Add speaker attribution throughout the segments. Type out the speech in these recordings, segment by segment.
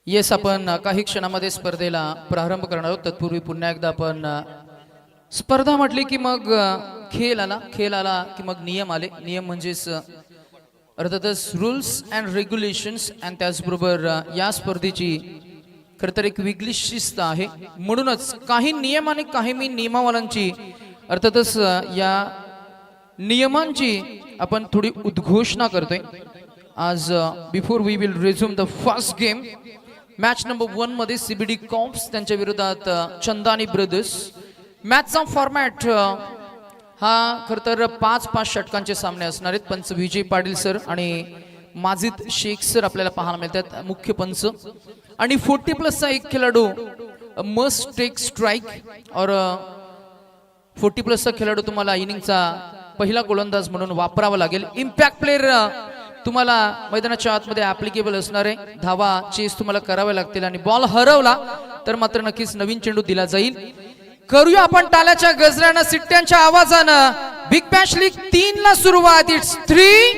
Speaker 1: Yes, आपण काही क्षणामध्ये स्पर्धेला प्रारंभ करणार आहोत. तत्पूर्वी पुन्हा एकदा आपण स्पर्धा म्हटली की मग खेळ आला की मग नियम आले. नियम म्हणजेच अर्थातच रूल्स अँड रेग्युलेशन्स. आणि त्याचबरोबर या स्पर्धेची खरं तर एक वेगळी शिस्त आहे. म्हणूनच काही नियम आणि काही मी नियमावलींची अर्थातच या नियमांची आपण थोडी उद्घोषणा करतोय आज. Before we will resume the first game, match number 1 मध्ये सीबीडी कॉम्प्स त्यांच्या विरोधात चंदानी ब्रदर्स. मॅचचा फॉर्मॅट हा खरं तर 5-5 षटकांचे सामने असणार आहेत. पंच विजय पाटील सर आणि माजिद शेख सर आपल्याला पाहायला मिळतात मुख्य पंच. आणि 40+ एक खेळाडू मस्ट टेक स्ट्राईक और 40+ खेळाडू तुम्हाला इनिंगचा पहिला गोलंदाज म्हणून वापरावा लागेल. इम्पॅक्ट प्लेयर तुम्हाला मैदानाच्या आतमध्ये ऍप्लिकेबल असणार आहे. धावा चेस तुम्हाला करावे लागतील आणि बॉल हरवला तर मात्र नक्कीच नवीन चेंडू दिला जाईल. करूया आपण टाळ्याच्या गजरानं, सिट्ट्यांच्या आवाजानं. बिग बॅश लीग 3 ला सुरुवात. It's 3,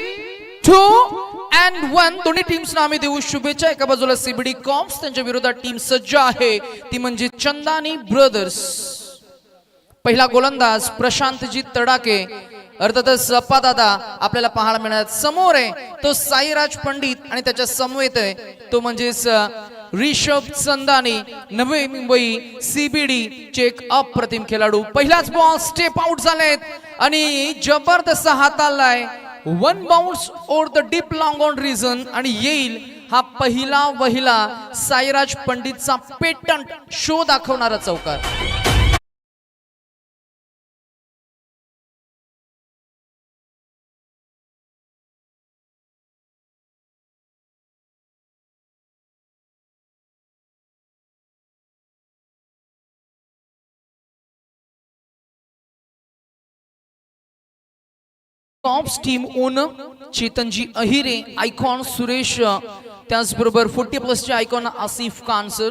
Speaker 1: 2 and 1. दोन्ही टीम्सना आम्ही देऊ शुभेच्छा. एका बाजूला सीबीडी कॉम्प्स त्यांच्या विरोधात टीम सज्ज आहे, ती म्हणजे चंदानी ब्रदर्स. पहिला गोलंदाज प्रशांतजी तडाके, अर्थातच दादा आपल्याला पाहायला मिळणार. समोर आहे तो साईराज पंडित आणि त्याच्या समवेत आहे तो म्हणजेच ऋषभ चंदानी, नवी मुंबई सीबीडी चे एक अप्रतिम खेळाडू. पहिलाच बॉल स्टेप आउट झालेत आणि जबरदस्त हाताळलाय. 1 bounce over the deep long on region आणि येईल हा पहिला साईराज पंडितचा पेटंट शो दाखवणारा चौकार. Tops team owner Chetanji Ahire, icon Suresh, त्याचबरोबर 40+ चे icon Asif Khan sir.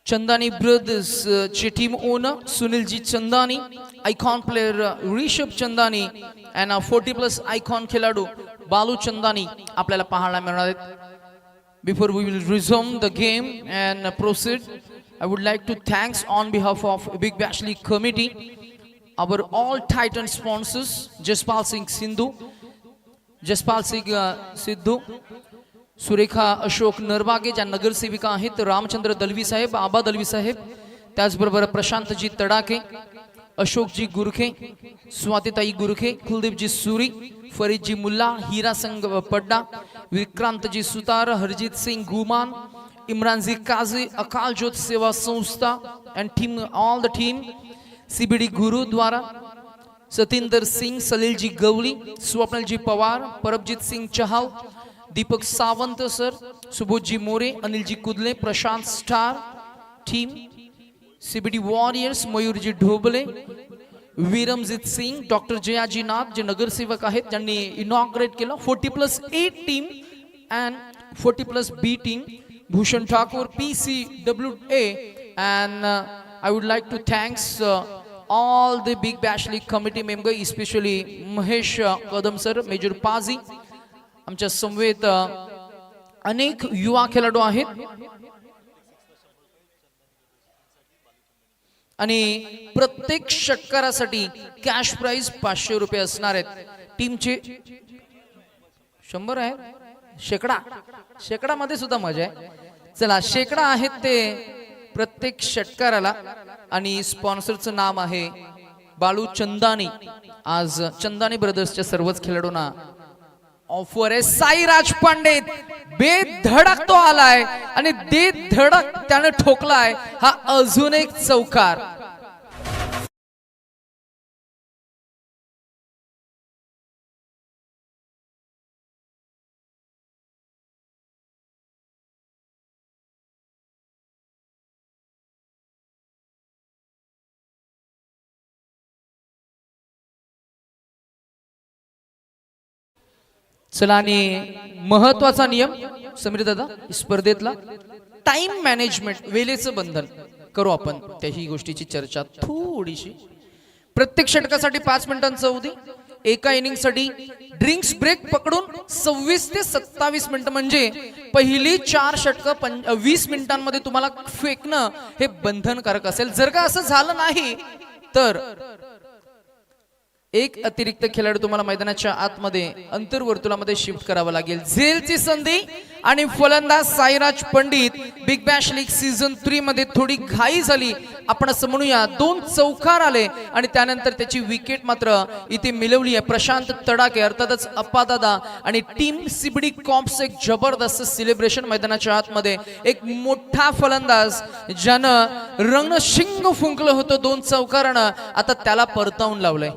Speaker 1: Chandani brothers चे team owner Sunilji Chandani, icon player Rishabh Chandani आणि 40+ आयकॉन खेळाडू बालू चंदानी आपल्याला पाहायला मिळणार आहेत. Before we will resume the game and proceed, I would like to thanks on behalf of Big Bash League Committee, our all Titan sponsors, Jaspal Singh Sidhu, Surekha Ashok Narbage ज्या नगरसेविका आहेत, रामचंद्र दलवी साहेब, आबा दलवी साहेब, त्याचबरोबर प्रशांतजी तडाके, अशोकजी गुरखे, स्वातीताई गुरखे, कुलदीपजी सुरी, फरीदजी मुल्ला, हीरा संघ पड्डा, विक्रांतजी सुतार, हरजीत सिंग गुमान, इमरानजी काजी, अकाल ज्योत सेवा संस्था and team, all the team, CBD Gurudwara, Satinder Singh, Salilji Gawali, Swapnalji Pawar, Parabjeet Singh Chahal, Deepak Sawant sir, Subodhji More, Anilji Kudale, Prashant star team, CBD warriors, Mayurji Dhoble, Viramjeet Singh, doctor Jayaji Nath जे नगरसेवक आहेत ज्यांनी इनॉग्रेट केलं. 40+ A team and 40+ B team, Bhushan Thakur, PCWA, and I would like to thanks all the Big Bash League committee member, especially Mahesh Kadam sir, Major Pazi. आमच्या समवेत अनेक युवा खेळाडू आहेत आणि प्रत्येक षटकारासाठी कॅश प्राइज 500 रुपये असणार आहेत. टीमचे 100 आहे. शेकडा मध्ये सुद्धा मजा आहे. चला, शेकडा आहेत ते प्रत्येक षटकाराला आणि स्पॉन्सरचं नाम आहे बालू चंदानी. आज चंदानी ब्रदर्सच्या सर्वच खेळाडूंना ऑफर आहे. साईराज पंडित बेधडक तो आलाय आणि धडक त्याने ठोकलाय. हा अजून एक चौकार. चला, आणि महत्वाचा नियम समीर दादा स्पर्धेतला टाइम मॅनेजमेंट, वेळेचं बंधन करू आपण. त्याही गोष्टीची चर्चा थोडीशी. प्रत्येक षटकासाठी 5 मिनिटांचा अवधी, एका इनिंगसाठी ड्रिंक्स ब्रेक पकडून 26 ते 27 मिनिटं म्हणजे पहिली 4 षटकं 20 मिनिटांमध्ये तुम्हाला फेकणं हे बंधनकारक असेल. जर का असं झालं नाही तर एक अतिरिक्त खेळाडू तुम्हाला मैदानाच्या आतमध्ये अंतर्वर्तुळामध्ये शिफ्ट करावं लागेल. झेलची संधी आणि फलंदाज Sairaj Pandit. Big bash league season 3 मध्ये थोडी घाई झाली आपण असं म्हणूया. 2 चौकार आले आणि त्यानंतर त्याची विकेट मात्र इथे मिळवली आहे. प्रशांत तडाके अर्थातच अप्पादादा आणि टीम सीबीडी कॉम्प्स एक जबरदस्त सेलिब्रेशन मैदानाच्या आतमध्ये. एक मोठा फलंदाज ज्यानं रणशिंग फुंकलं होतं 2 चौकारानं आता त्याला परतावून लावलंय.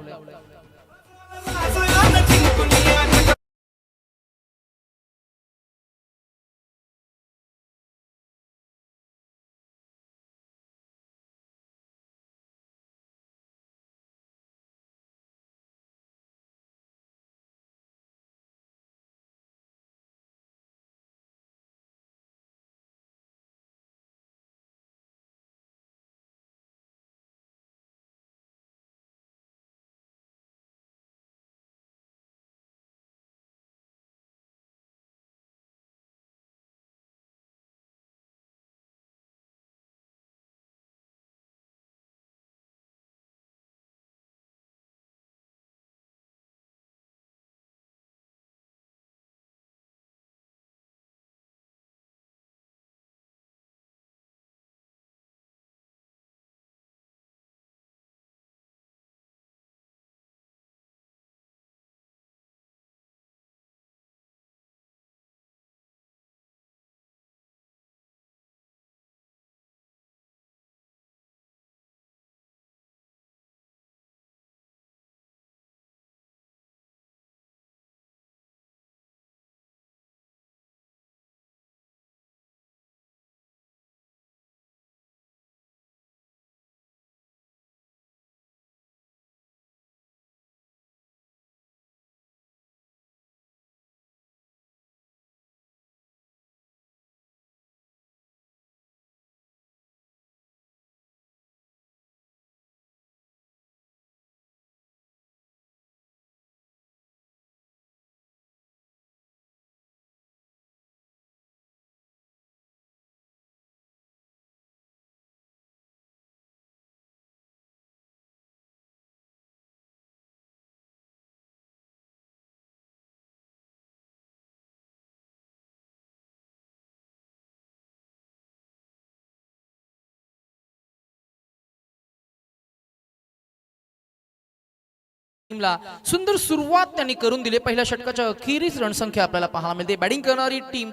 Speaker 1: सुंदर सुरुवात त्यांनी करून दिली. पहिल्या षटकाच्या अखेरीस रणसंख्या आपल्याला पाहायला मिळते. बॅटिंग करणारी टीम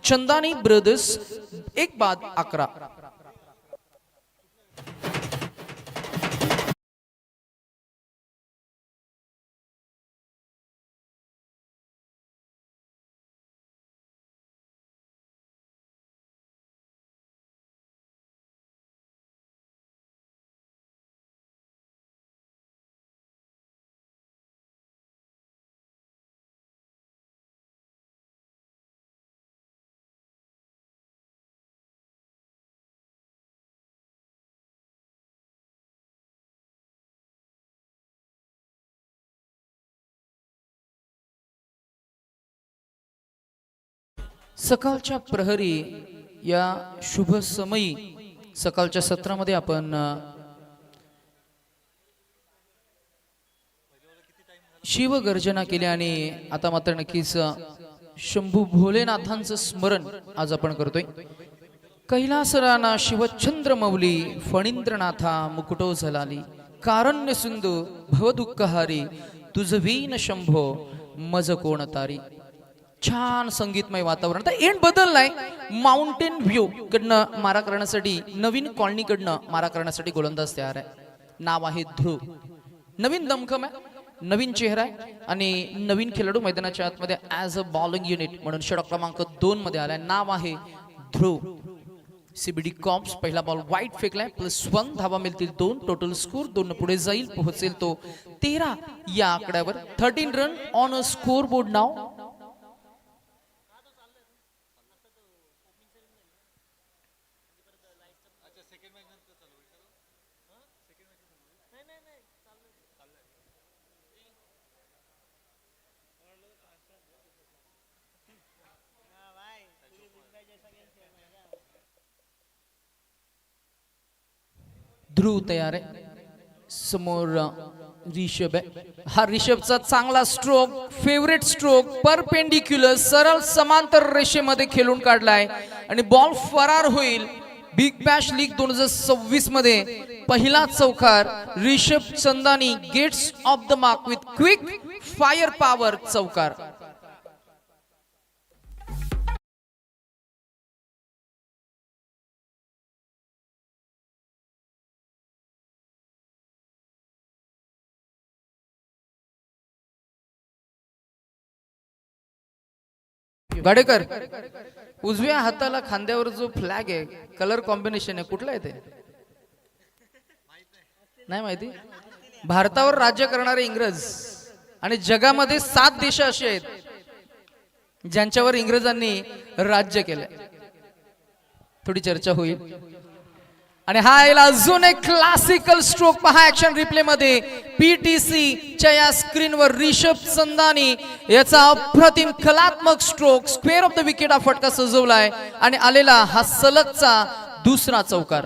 Speaker 1: चंदानी ब्रदर्स 1 बाद 11. सकाळच्या प्रहरी या शुभ समयी सकाळच्या सत्रामध्ये आपण शिवगर्जना केली आणि आता मात्र नक्कीच शंभू भोलेनाथांचं स्मरण आज आपण करतोय. कैलासराना शिवचंद्र मौली फणींद्रनाथा मुकुटो झलाली कारण्य सिंधू भवदुःखहारी तुझवीन शंभो मज कोण तारी. छान संगीतमय वातावरण. आता एंड बदललाय. माउंटेन व्ह्यू कडनं मारा करण्यासाठी नवीन कॉलनी कडनं मारा करण्यासाठी गोलंदाज तयार आहे. नाव आहे ध्रुव. नवीन दमखम आहे, नवीन चेहरा आहे आणि नवीन खेळाडू मैदानाच्या आतमध्ये ऍज अ बॉलिंग युनिट म्हणून षटक क्रमांक 2 मध्ये आलाय. नाव आहे ध्रुव. सीबीडी कॉम्प्स पहिला बॉल वाईट फेकलाय. +1 धावा मिळतील 2. टोटल स्कोर 2 पुढे जाईल. पोहोचेल तो 13 या आकड्यावर. 13 run on a score board नाव. ध्रुव तयार आहे, समोर रिषभ आहे. हा रिषभचा चांगला स्ट्रोक, फेवरेट स्ट्रोक, परपेंडिक्युलर सरळ समांतर रेषेमध्ये खेळून काढलाय आणि बॉल फरार होईल. बिग बॅश लीग 2026 मध्ये पहिला चौकार Rishabh Chandani gets off the mark with quick fire power चौकार. गाडेकर, उजव्या हाताला खांद्यावर जो फ्लॅग आहे, कलर कॉम्बिनेशन आहे, कुठला आहे ते नाही माहिती. भारतावर राज्य करणारे इंग्रज आणि जगामध्ये 7 देश असे आहेत ज्यांच्यावर इंग्रजांनी राज्य केलंय. थोडी चर्चा होईल. आणि हा याला अजून एक क्लासिकल स्ट्रोक पहा ऍक्शन रिप्ले मध्ये. पीटीसी च्या या स्क्रीनवर रिषभ चंदानी याचा अप्रतिम कलात्मक stroke square of the wicket हा फटका सजवलाय आणि आलेला हा सलगचा दुसरा चौकार.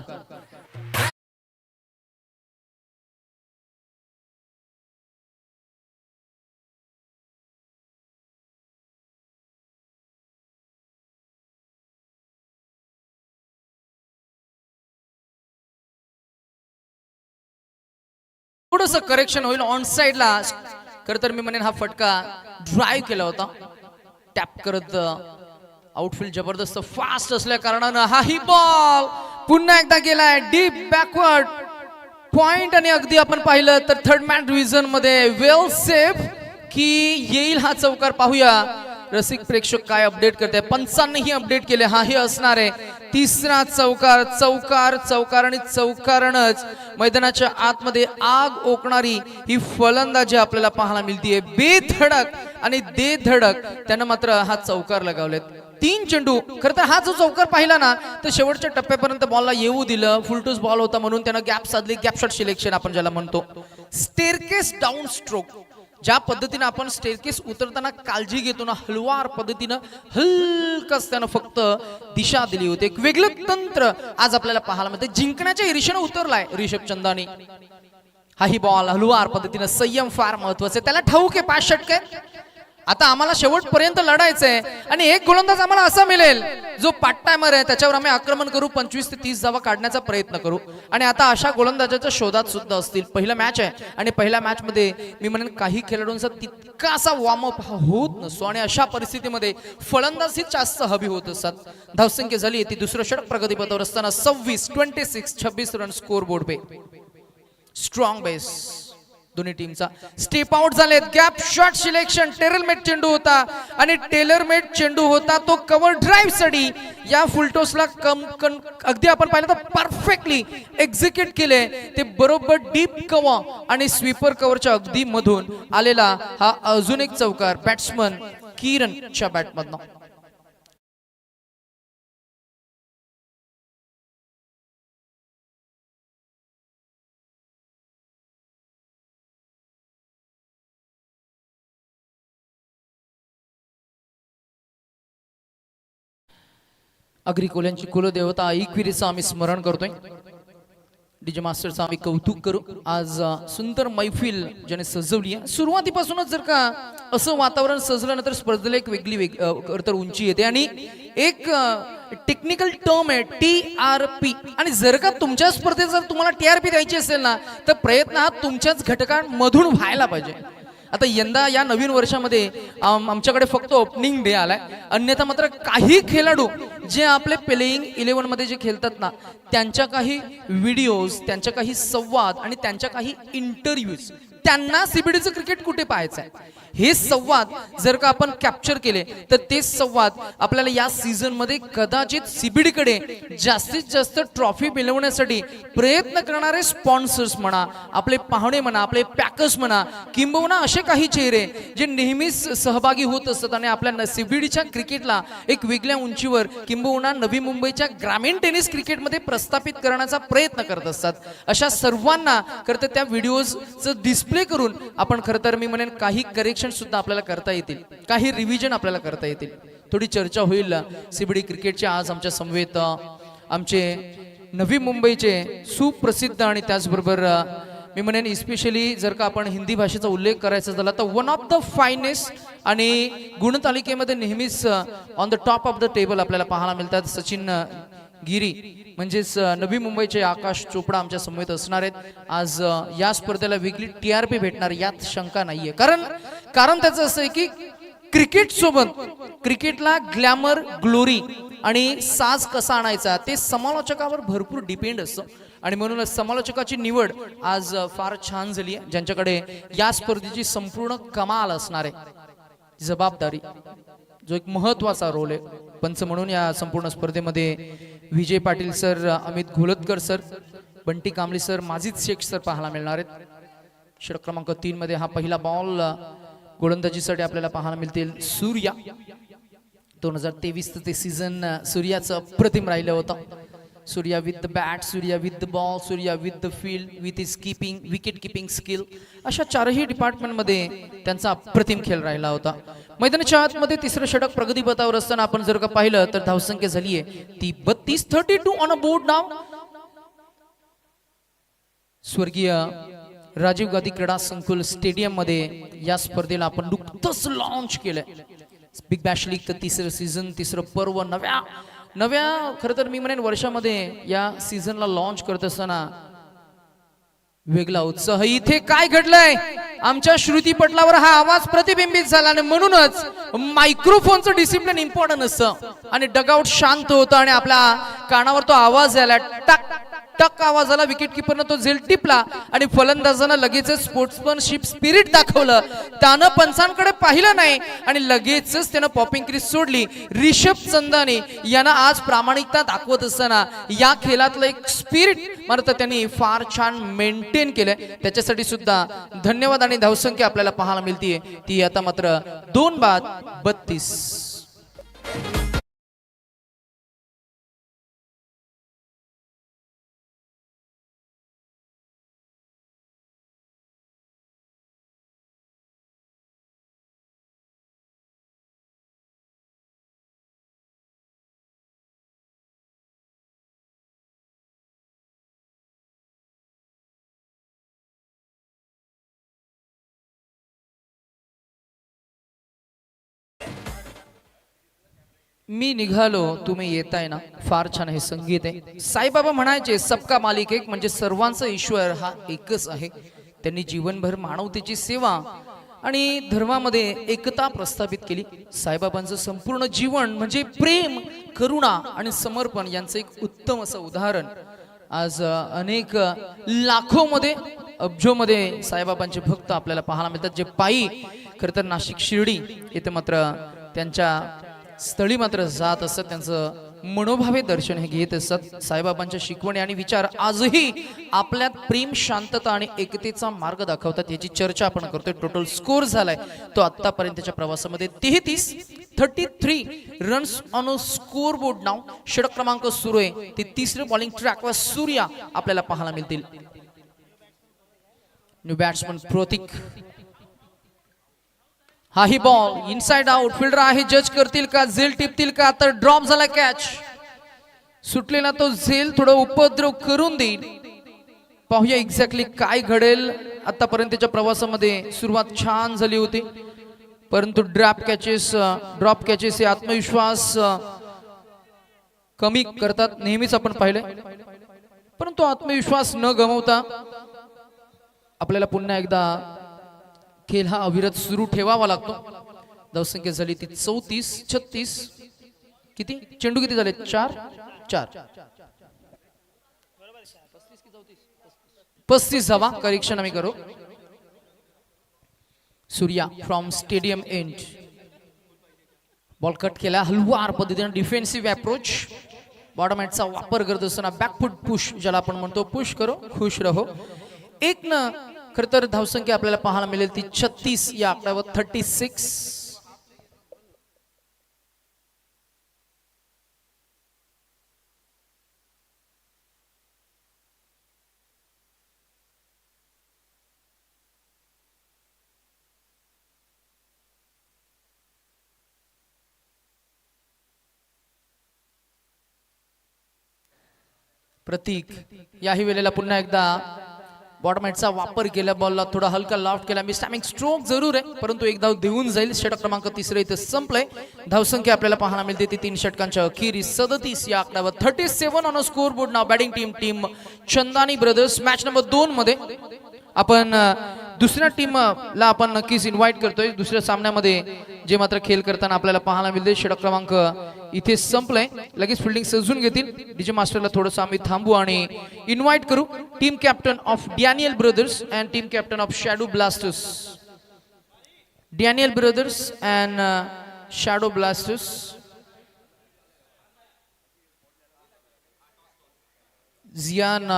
Speaker 1: थोडंसं करेक्शन होईल ऑन साइडला. खर तर मी म्हणेन हा फटका ड्राईव्ह केला होता, टॅप करत. आउटफील्ड जबरदस्त फास्ट असल्या कारणानं हा ही बॉल पुन्हा एकदा गेलाय डीप बॅकवर्ड पॉइंट. आणि अगदी आपण पाहिलं तर थर्ड मॅन डिव्हिजन मध्ये वेल सेफ की येईल हा चौकार. पाहूया रसिक प्रेक्षक काय अपडेट करते. पंचांनीही अपडेट केले. हा हे असणार आहे तिसरा चौकार. चौकार चौकार आणि चौकारणच मैदानाच्या आतमध्ये आग ओकणारी ही फलंदाजी आपल्याला पाहायला मिळते. बेधडक आणि बेधडक त्यानं मात्र हा चौकार लगावलेत. 3 चेंडू. खरं तर हा जो चौकार पाहिला ना तर शेवटच्या टप्प्यापर्यंत बॉलला येऊ दिलं. फुलटूस बॉल होता म्हणून त्यानं गॅप साधली. गॅप शॉट सिलेक्शन आपण ज्याला म्हणतो. Staircase down stroke. ज्या पद्धतीने आपण स्टेअरकेस उतरताना काळजी घेतो ना, हलवार पद्धतीनं हलकस त्यानं फक्त दिशा दिली होती. एक वेगळं तंत्र आज आपल्याला पाहायला मिळते. जिंकण्याच्या ईर्षेने उतरलाय रिषभ चंदानी. हा ही बॉल हलवार पद्धतीनं. संयम फार महत्वाचा आहे. त्याला ठाऊक आहे 5 षटके आता आम्हाला शेवटपर्यंत लढायचंय आणि एक गोलंदाज आम्हाला असा मिळेल जो पार्ट टाइमर आहे, त्याच्यावर आम्ही आक्रमण करू, 25 ते 30 धावा काढण्याचा प्रयत्न करू. आणि आता अशा गोलंदाजाच्या शोधात सुद्धा असतील. पहिला मॅच आहे आणि पहिल्या मॅच मध्ये मी म्हणेन काही खेळाडूंचा तितका असा वॉर्मअप होत नसतो आणि अशा परिस्थितीमध्ये फलंदाज ही जास्त हवी होत असतात. धावसंख्या झाली ती दुसरं षटक प्रगतीपथावर असताना 26 रन स्कोर बोर्ड पे. स्ट्रॉंग बेस दोन्ही टीमचा. स्टेप आउट झालेत. Gap shot selection. टेलरमेड चेंडू होता आणि टेलरमेड चेंडू होता तो कव्हर ड्राईव्ह साठी या फुलटॉसला अगदी आपण पाहिलं तर परफेक्टली एक्झिक्यूट केले. ते बरोबर डीप कव्हर आणि स्वीपर कव्हरच्या अगदी मधून आलेला हा अजून एक चौकार बॅट्समन किरणच्या बॅटमधनं. अग्रिकोल्यांची कुलदेवता इक्विरीचं आम्ही स्मरण करतोय. डीजे मास्टरचं आम्ही कौतुक करू. आज सुंदर मैफिल ज्याने सजवली आहे. सुरुवातीपासूनच जर का असं वातावरण सजलं ना तर स्पर्धेला एक वेगळी तर उंची येते. आणि एक टेक्निकल टर्म आहे TRP. आणि जर का तुमच्या स्पर्धेत जर तुम्हाला TRP द्यायची असेल ना तर प्रयत्न हा तुमच्याच घटकांमधून व्हायला पाहिजे. आता यंदा या नवीन वर्षामध्ये आमच्याकडे फक्त ओपनिंग डे आलाय. अन्यथा मात्र काही खेळाडू जे आपले प्लेइंग 11 मध्ये जे खेळतात ना त्यांच्या काही व्हिडिओज, त्यांच्या काही संवाद आणि त्यांच्या काही इंटरव्ह्यूज, त्यांना सीबीडीचं क्रिकेट कुठे पाहायचं आहे हे संवाद जर का आपण कॅप्चर केले तर ते संवाद आपल्याला या सीझन मध्ये कदाचित सीबीडी कडे जास्तीत जास्त ट्रॉफी मिळवण्यासाठी प्रयत्न करणारे स्पॉन्सर्स म्हणा, आपले पाहुणे म्हणा, आपले पॅकर्स म्हणा, किंबहुना असे काही चेहरे जे नेहमीच सहभागी होत असतात आणि आपल्या सीबीडीच्या क्रिकेटला एक वेगळ्या उंचीवर किंबहुना नवी मुंबईच्या ग्रामीण टेनिस क्रिकेटमध्ये प्रस्थापित करण्याचा प्रयत्न करत असतात. अशा सर्वांना खरं तर त्या व्हिडिओजचं डिस्प्ले करून आपण खरं तर मी म्हणेन काही करेक्शन सुद्धा आपल्याला करता येतील, काही रिव्हिजन आपल्याला करता येतील. थोडी चर्चा होईल सीबीडी क्रिकेटच्या. आज आमच्या समवेत आमचे नवी मुंबईचे सुप्रसिद्ध आणि त्याचबरोबर मी म्हणेन इस्पेशली जर का आपण हिंदी भाषेचा उल्लेख करायचा झाला तर वन ऑफ द फायनेस्ट आणि गुणतालिकेमध्ये नेहमीच on the top of the table आपल्याला पाहायला मिळतात सचिन गिरी म्हणजेच नवी मुंबईचे आकाश चोपडा आमच्या समवेत असणार आहेत. आज या स्पर्धेला वेगळी TRP भेटणार यात शंका नाहीये. कारण त्याचं असं आहे की क्रिकेट सोबत क्रिकेटला ग्लॅमर ग्लोरी आणि साज कसा आणायचा ते समालोचकावर भरपूर डिपेंड असतं आणि म्हणूनच समालोचकाची निवड आज फार छान झाली आहे. ज्यांच्याकडे या स्पर्धेची संपूर्ण कमाल असणार आहे जबाबदारी जो एक महत्वाचा रोल आहे पंच म्हणून या संपूर्ण स्पर्धेमध्ये Vijay Patil sir, Amit Gholatkar sir, Bunty Kamble sir, Majid Shaikh sir पाहायला मिळणार आहेत. षटक क्रमांक 3 मध्ये हा पहिला बॉल गोलंदाजीसाठी आपल्याला पाहायला मिळतील. सूर्या 2023 ते सीझन सूर्याचं अप्रतिम राहिलं होतं. Surya with the bat, Surya with the ball, Surya with the field, with his keeping, wicket keeping skill अशा चारही डिपार्टमेंटमध्ये त्यांचा अप्रतिम खेळ राहिला होता. मैदानाच्या आतमध्ये तिसरं षटक प्रगतीपथावर असताना आपण जर का पाहिलं तर धावसंख्या झाली आहे ती 32 ऑन अ बोर्ड नाव. स्वर्गीय राजीव गांधी क्रीडा संकुल स्टेडियम मध्ये या स्पर्धेला आपण नुकतंच लॉन्च केलंय. बिग बॅश लीगचं तिसरं सीझन, तिसरं पर्व नव्या खरं तर मी म्हणेन वर्षामध्ये या सीझनला लॉन्च करत असताना वेगळा उत्साह. इथे काय घडलंय आमच्या श्रुती पटलावर हा आवाज प्रतिबिंबित झाला आणि म्हणूनच मायक्रोफोनचं डिसिप्लिन इम्पॉर्टंट असतं आणि डगआउट शांत होतं आणि आपल्या कानावर तो आवाज आला, टक टक आवाज आला. विकेट किपरनं तो झेल टिपला आणि फलंदाजानं लगेच स्पोर्ट्समनशिप स्पिरिट दाखवलं. त्यानं पंचांकडे पाहिलं नाही आणि लगेचच त्यानं पॉपिंग क्रीज सोडली. रिषभ चंदानी यानं आज प्रामाणिकता दाखवत असताना या खेळातलं एक स्पिरिट मात्र त्यांनी फार छान मेंटेन केलंय. त्याच्यासाठी सुद्धा धन्यवाद आणि धावसंख्या आपल्याला पाहायला मिळतीये ती आता मात्र 2 बाद 32. मी निघालो तुम्ही येताय ना, फार छान हे संगीत आहे. साईबाबा म्हणायचे सबका मालिक एक म्हणजे सर्वांचा ईश्वर हा एकच आहे. त्यांनी जीवनभर मानवतेची सेवा आणि धर्मामध्ये एकता प्रस्थापित केली. साईबाबांचं संपूर्ण जीवन म्हणजे प्रेम, करुणा आणि समर्पण यांचं एक उत्तम असं उदाहरण. आज अनेक लाखोमध्ये अब्जोमध्ये साईबाबांचे भक्त आपल्याला पाहायला मिळतात जे पायी खरं तर नाशिक शिर्डी येथे मात्र त्यांच्या स्थळी मात्र जात असत. त्यांचं मनोभावे दर्शन हे घेत असत. साईबाबांच्या शिकवणी आणि विचार आजही आपल्यात प्रेम, शांतता आणि एकतेचा मार्ग दाखवतात. याची चर्चा आपण करतोय. टोटल स्कोर झालाय तो आतापर्यंतच्या प्रवासामध्ये 33 runs on a score board नाव. षटक क्रमांक सुरू आहे ते तिसरे बॉलिंग ट्रॅकवर सूर्या आपल्याला पाहायला मिळतील. न्यू बॅट्समन प्रतीक. हा ही बॉल इनसाइड आउट. फिल्डर आहे जज करतील का, झेल टिपतील का, तर ड्रॉप झाला कॅच. सुटलेला तो झेल थोडं उपद्रव करून देईल. पाहूया एक्झॅक्टली काय घडेल. आतापर्यंतच्या प्रवासामध्ये सुरुवात छान झाली होती परंतु ड्रॉप कॅचेस हे आत्मविश्वास कमी करतात नेहमीच आपण पाहिलंय. परंतु आत्मविश्वास न गमावता आपल्याला पुन्हा एकदा खेळ हा अविरत सुरू ठेवावा लागतो. धावसंख्या झाली ती 34-36. किती चेंडू किती झाले? 4 35 जावा. करेक्शन आम्ही करू. Surya from stadium end. Ball cut केला हलवार पद्धतीने. Defensive approach. बॉटम हॅटचा वापर करत असताना बॅकफुट पुश ज्याला आपण म्हणतो. पुश करो खुश रहो. एक न खर तर धावसंख्या आपल्याला पाहायला मिळेल ती 36 या आकड्यावर 36. प्रतीक याही वेळेला पुन्हा एकदा बॉटमॅटचा वापर केला, बॉलला थोडा हलका लॉफ्ट केला. मिस्टॅमिंग स्ट्रोक जरूर आहे, परंतु एक धाव देऊन जाईल. षटक क्रमांक 3 इथे संपलंय. धावसंख्या आपल्याला पाहायला मिळते ती 3 षटकांच्या अखेरीस 37 या आकड्यावर. 37 on a score board now. Batting team Chandani brothers. Match number 2 मध्ये आपण दुसऱ्या टीमला आपण नक्कीच इन्व्हाइट करतोय. दुसऱ्या सामन्यामध्ये जे मात्र खेळ करताना आपल्याला पाहायला मिळते. षटक क्रमांक इथे संपलंय. लगेच फिल्डिंग सजून घेतील. डीजे मास्टरला थोडंसं आम्ही थांबू आणि इन्व्हाइट करू team captain of Daniel brothers and team captain of shadow blasters. Daniel brothers and shadow blasters. Jiyan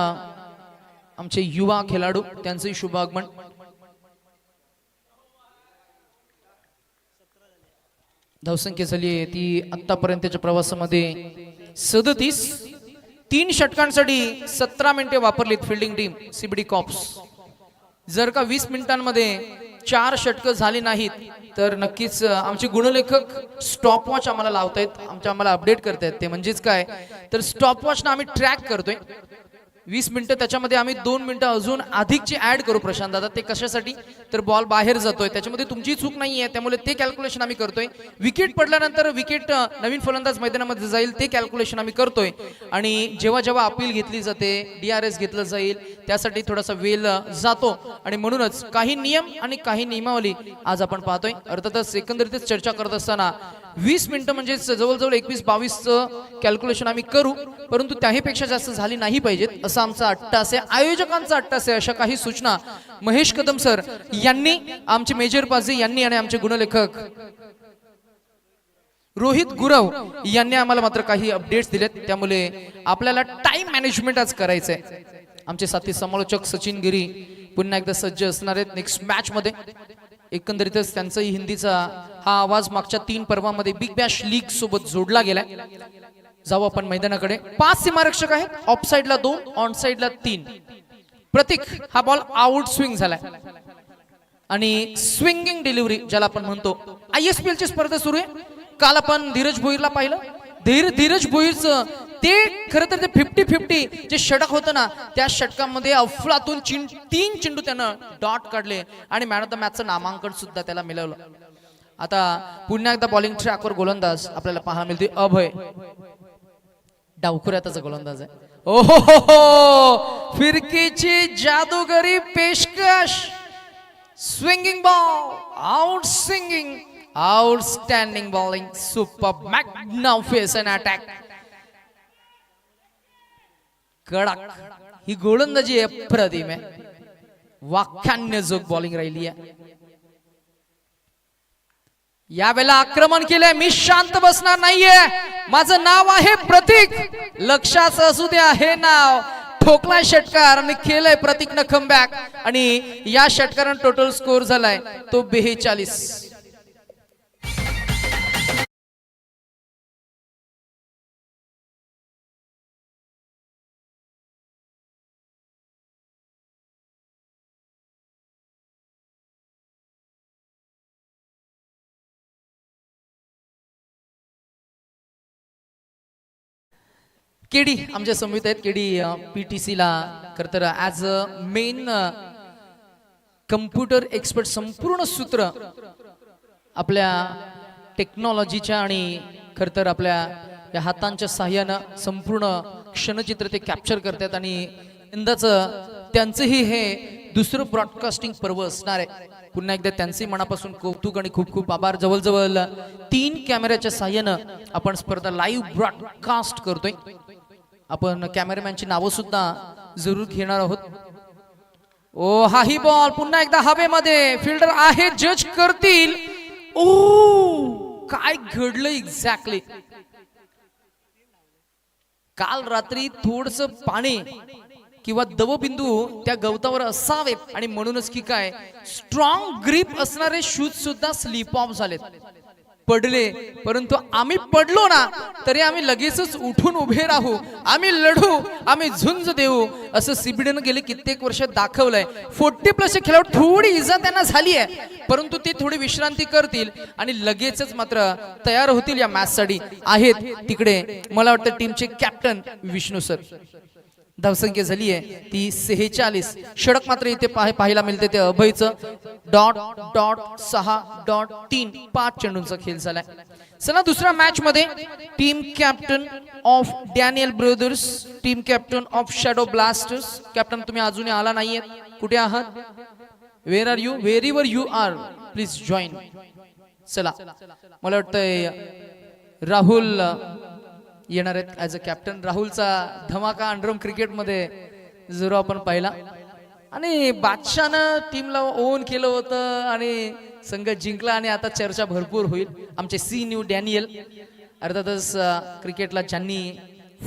Speaker 1: आमचे युवा खेळाडू, त्यांचंही शुभ आगमन. धावसंख्या झाली आहे ती आतापर्यंतच्या प्रवासामध्ये 37. 3 षटकांसाठी 17 मिनिटे वापरलीत फिल्डिंग टीम सीबीडी कॉप्स. जर का 20 मिनिटांमध्ये 4 षटकं झाली नाहीत तर नक्कीच आमचे गुणलेखक स्टॉपवॉच आम्हाला लावतायत, आम्हाला अपडेट करतायत. ते म्हणजेच काय तर स्टॉपवॉचनं आम्ही ट्रॅक करतोय. 20 मिनिटं त्याच्यामध्ये आम्ही 2 मिनिटं अजून अधिकची ऍड करू प्रशांत दादा. ते कशासाठी तर बॉल बाहेर जातोय, त्याच्यामध्ये तुमची चूक नाहीये, त्यामुळे ते कॅल्क्युलेशन आम्ही करतोय. विकेट पडल्यानंतर विकेट नवीन फलंदाज मैदानामध्ये जाईल ते कॅल्क्युलेशन आम्ही करतोय. आणि जेव्हा जेव्हा अपील घेतली जाते, DRS घेतलं जाईल, त्यासाठी थोडासा वेळ जातो. आणि म्हणूनच काही नियम आणि काही नियमावली आज आपण पाहतोय. अर्थातच एकंदरीतच चर्चा करत असताना 20 मिनिटं म्हणजे जवळजवळ 21-22चं कॅल्क्युलेशन आम्ही करू, परंतु त्याहीपेक्षा जास्त झाली नाही पाहिजेत असा आमचा अट्टास आहे, आयोजकांचा अट्टास आहे. अशा काही सूचना महेश कदम सर यांनी, आमचे मेजर पाजे यांनी आणि आमचे गुणलेखक रोहित गुरव यांनी आम्हाला मात्र काही अपडेट्स दिलेत. त्यामुळे आपल्याला टाइम मॅनेजमेंट आज करायचंय. आमचे साथी समालोचक सचिन गिरी पुन्हा एकदा सज्ज असणार आहेत नेक्स्ट मॅच मध्ये. एकंदरीतच त्यांचाही हिंदीचा हा आवाज मागच्या 3 पर्वामध्ये बिग बॅश लीग सोबत जोडला गेलाय. जाऊ आपण मैदानाकडे. 5 सीमारक्षक आहेत. ऑफ साइडला 2, ऑन साइडला 3. प्रतीक हा बॉल आउट स्विंग झालाय आणि स्विंगिंग डिलिव्हरी ज्याला आपण म्हणतो. ISPL ची स्पर्धा सुरू आहे. काल आपण धीरज भोईरला पाहिलं. धीरज भोईरचं ते खरं तर ते 50-50 जे षटक होतं ना, त्या षटकामध्ये अफलातून 3 चेंडू त्यानं डॉट काढले आणि मॅन ऑफ द मॅचचं नामांकन सुद्धा त्याला मिळवलं. आता पुन्हा एकदा बॉलिंग ट्रॅकवर गोलंदाज आपल्याला पाहायला मिळते. अभय डावखुऱ्याचा गोलंदाज आहे. ओहो, फिरकीची जादूगरी पेशकश. Swinging ball, out swinging, outstanding bowling, super magnificent attack. कडक ही गोलंदाजी अप्रतिम आहे. वाख्यान्यजोग बॉलिंग राहिली आहे. यावेळेला आक्रमण केलंय. मी शांत बसणार नाहीये. माझं नाव आहे प्रतीक. लक्षात असू द्या हे नाव. ठोकलाय षटकार आणि केलंय प्रतीकनं कमबॅक. आणि या षटकारानं टोटल स्कोर झालाय तो 42. केडी आमच्या समितीत आहेत. केडी PTC ला खरं तर as a main computer expert संपूर्ण सूत्र आपल्या टेक्नॉलॉजीच्या आणि खरं तर आपल्या या हातांच्या साह्यानं संपूर्ण क्षणचित्र ते कॅप्चर करतात. आणि यंदाचं त्यांचंही हे दुसरं ब्रॉडकास्टिंग पर्व असणार आहे. पुन्हा एकदा त्यांचे मनापासून कौतुक आणि खूप खूप आभार. जवळजवळ 3 कॅमेऱ्याच्या साह्यानं आपण स्पर्धा लाईव्ह ब्रॉडकास्ट करतोय. आपण कॅमेरामॅनची नावं सुद्धा जरूर घेणार आहोत. ओ हाही बॉल पुन्हा एकदा हवेमध्ये. फिल्डर आहे, जज करतील. ओ काय घडलं एक्झॅक्टली. काल रात्री थोडंसं पाणी किंवा दवबिंदू त्या गवतावर असावेत आणि म्हणूनच की काय स्ट्रॉंग ग्रिप असणारे शूज सुद्धा स्लिप ऑफ झालेत, पडले. परंतु आम्ही पडलो ना तरी आम्ही लगेचच उठून उभे राहू, आम्ही लढू, आम्ही झुंज देऊ असं सीबीडीनं गेले कित्येक वर्ष दाखवलंय. 40+ खेळाडू थोडी इजा त्यांना झाली आहे, परंतु ते थोडी विश्रांती करतील आणि लगेचच मात्र तयार होतील या मॅच साठी. आहेत तिकडे मला वाटतं टीमचे कॅप्टन विष्णू सर. धावसंख्या झाली आहे ती 46. षटक मात्र इथे पाहायला मिळते ते अभयचं. डॉट डॉट 6.3 5 चेंडूंचा खेळ झालाय. चला दुसऱ्या मॅच मध्ये team captain of Daniel brothers, team captain of shadow blasters. Captain तुम्ही अजूनही आला नाहीये, कुठे आहात? Where are you? Wherever you are please join. चला मला वाटतंय राहुल येणार आहेत ऍज अ कॅप्टन. राहुलचा धमाका अंडरम क्रिकेटमध्ये जरूर आपण पाहिला आणि बादशाहनं टीमला ओन केलं होतं आणि संघ जिंकला आणि आता चर्चा भरपूर होईल. आमचे सी न्यू डॅनियल अर्थातच क्रिकेटला ज्यांनी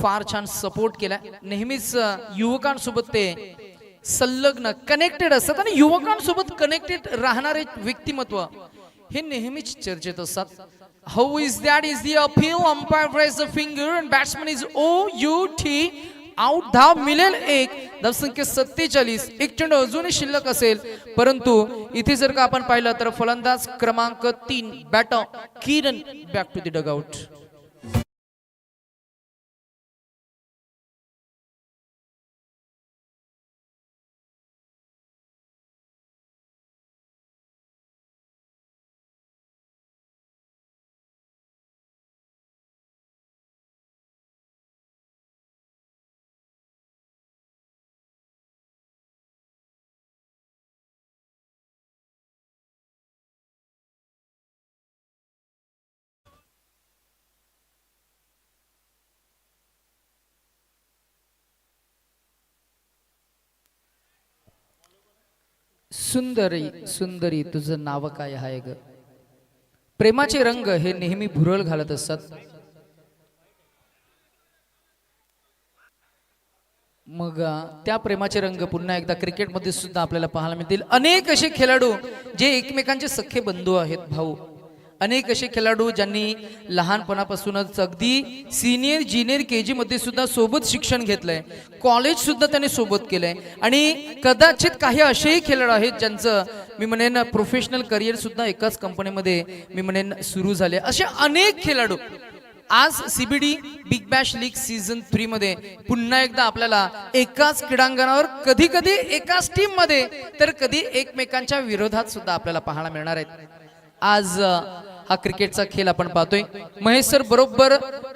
Speaker 1: फार छान सपोर्ट केला, नेहमीच युवकांसोबत ते संलग्न कनेक्टेड असतात आणि युवकांसोबत कनेक्टेड राहणारे व्यक्तिमत्व हे नेहमीच चर्चेत असतात. How is that is the appeal, umpire raise the finger and batsman is out. Out. धाव मिळेल एक. धावसंख्या 47. एक चेंडू अजूनही शिल्लक असेल, परंतु इथे जर का आपण पाहिलं तर फलंदाज क्रमांक 3 batter Kiran back to the dugout. सुंदरी सुंदरी तुझं नाव काय आहे ग? प्रेमाचे रंग हे नेहमी भुरळ घालत असतात. मग त्या प्रेमाचे रंग पुन्हा एकदा क्रिकेटमध्ये सुद्धा आपल्याला पाहायला मिळतील. अनेक असे खेळाडू जे एकमेकांचे सख्खे बंधू आहेत, भाऊ. अनेक असे खेळाडू ज्यांनी लहानपणापासूनच अगदी सीनियर ज्युनियर केजी मध्ये सुद्धा सोबत शिक्षण घेतलंय, कॉलेज सुद्धा त्यांनी सोबत केलंय आणि कदाचित काही असेही खेळाडू आहेत ज्यांचं मी म्हणेन प्रोफेशनल करिअर सुद्धा एकाच कंपनीमध्ये मी म्हणेन सुरू झाले. असे अनेक खेळाडू आज CBD big bash league season 3 मध्ये पुन्हा एकदा आपल्याला एकाच क्रीडांगणावर, कधी कधी एकाच टीम मध्ये तर कधी एकमेकांच्या विरोधात सुद्धा आपल्याला पाहायला मिळणार आहेत. आज हा क्रिकेटचा खेळ आपण पाहतोय. महेश सर बरोबर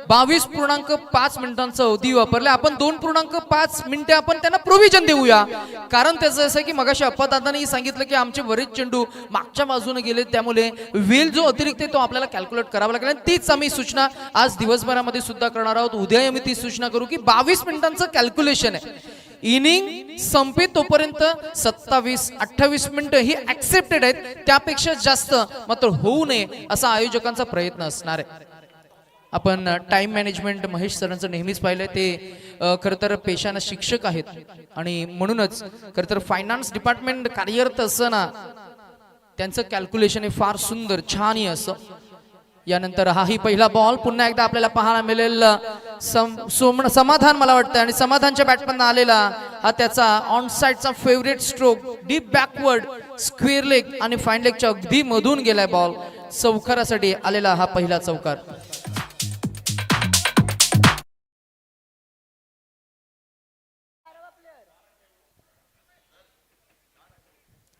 Speaker 1: 22.5 मिनिटांचा अवधी वापरले. आपण 2.5 मिनिटे आपण त्यांना प्रोव्हिजन देऊया, कारण त्याचं असं की मगाशी अप्पादादांनी सांगितलं की आमचे बरेच चेंडू मागच्या बाजूने गेले, त्यामुळे वेल जो अतिरिक्त आहे तो आपल्याला कॅल्क्युलेट करावा लागेल. आणि तीच आम्ही सूचना आज दिवसभरामध्ये सुद्धा करणार आहोत. उद्या आम्ही ती सूचना करू की 22 मिनिटांचं कॅल्क्युलेशन आहे. इनिंग संपे तोपर्यंत 27-28 मिनिटं ही ऍक्सेप्टेड आहेत, त्यापेक्षा जास्त मात्र होऊ नये असा आयोजकांचा प्रयत्न असणार आहे. आपण टाइम मॅनेजमेंट महेश सरांचं नेहमीच पाहिलंय. ते खरं तर पेशानं शिक्षक आहेत आणि म्हणूनच खरं तर फायनान्स डिपार्टमेंट कार्यरत असताना त्यांचं कॅल्क्युलेशन हे फार सुंदर छानही असं. यानंतर हाही पहिला बॉल पुन्हा एकदा आपल्याला पाहायला मिळेल. समाधान मला वाटतं आणि समाधानच्या बॅटमॅन आलेला हा त्याचा ऑन साइडचा favourite stroke, deep backward square leg आणि फाईन लेगच्या अगदी मधून गेलाय बॉल. चौकारासाठी आलेला हा पहिला चौकार.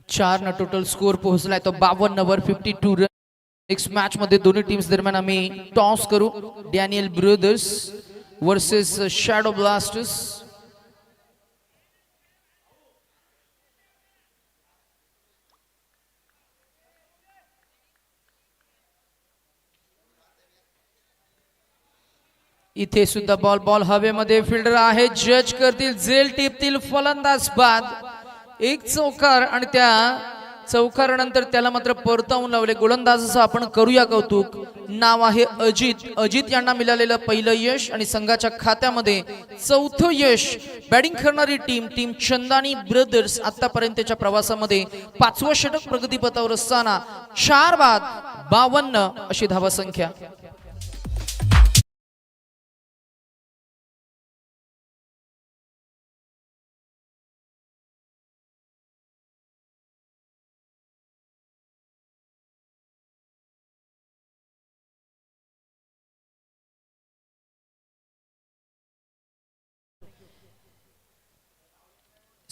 Speaker 1: चार न टोटल स्कोर पोहोचलाय तो 52 52 रन. नेक्स्ट मॅच मध्ये दोन्ही टीम्स दरम्यान आम्ही टॉस करू. Daniel brothers versus shadow blasters. इथे सुद्धा बॉल हवेमध्ये. फिल्डर आहे, जज करतील, झेल टिपतील, फलंदाज बाद. एक चौकार आणि त्या चौकारानंतर त्याला मात्र परतावून लावले. गोलंदाजाचं आपण करूया कौतुक. नाव आहे अजित. अजित यांना मिळालेलं पहिलं यश आणि संघाच्या खात्यामध्ये चौथं यश. बॅटिंग करणारी टीम चंदानी ब्रदर्स आतापर्यंतच्या प्रवासामध्ये 5वं षटक प्रगतीपथावर असताना 4 बाद 52 अशी धावा संख्या.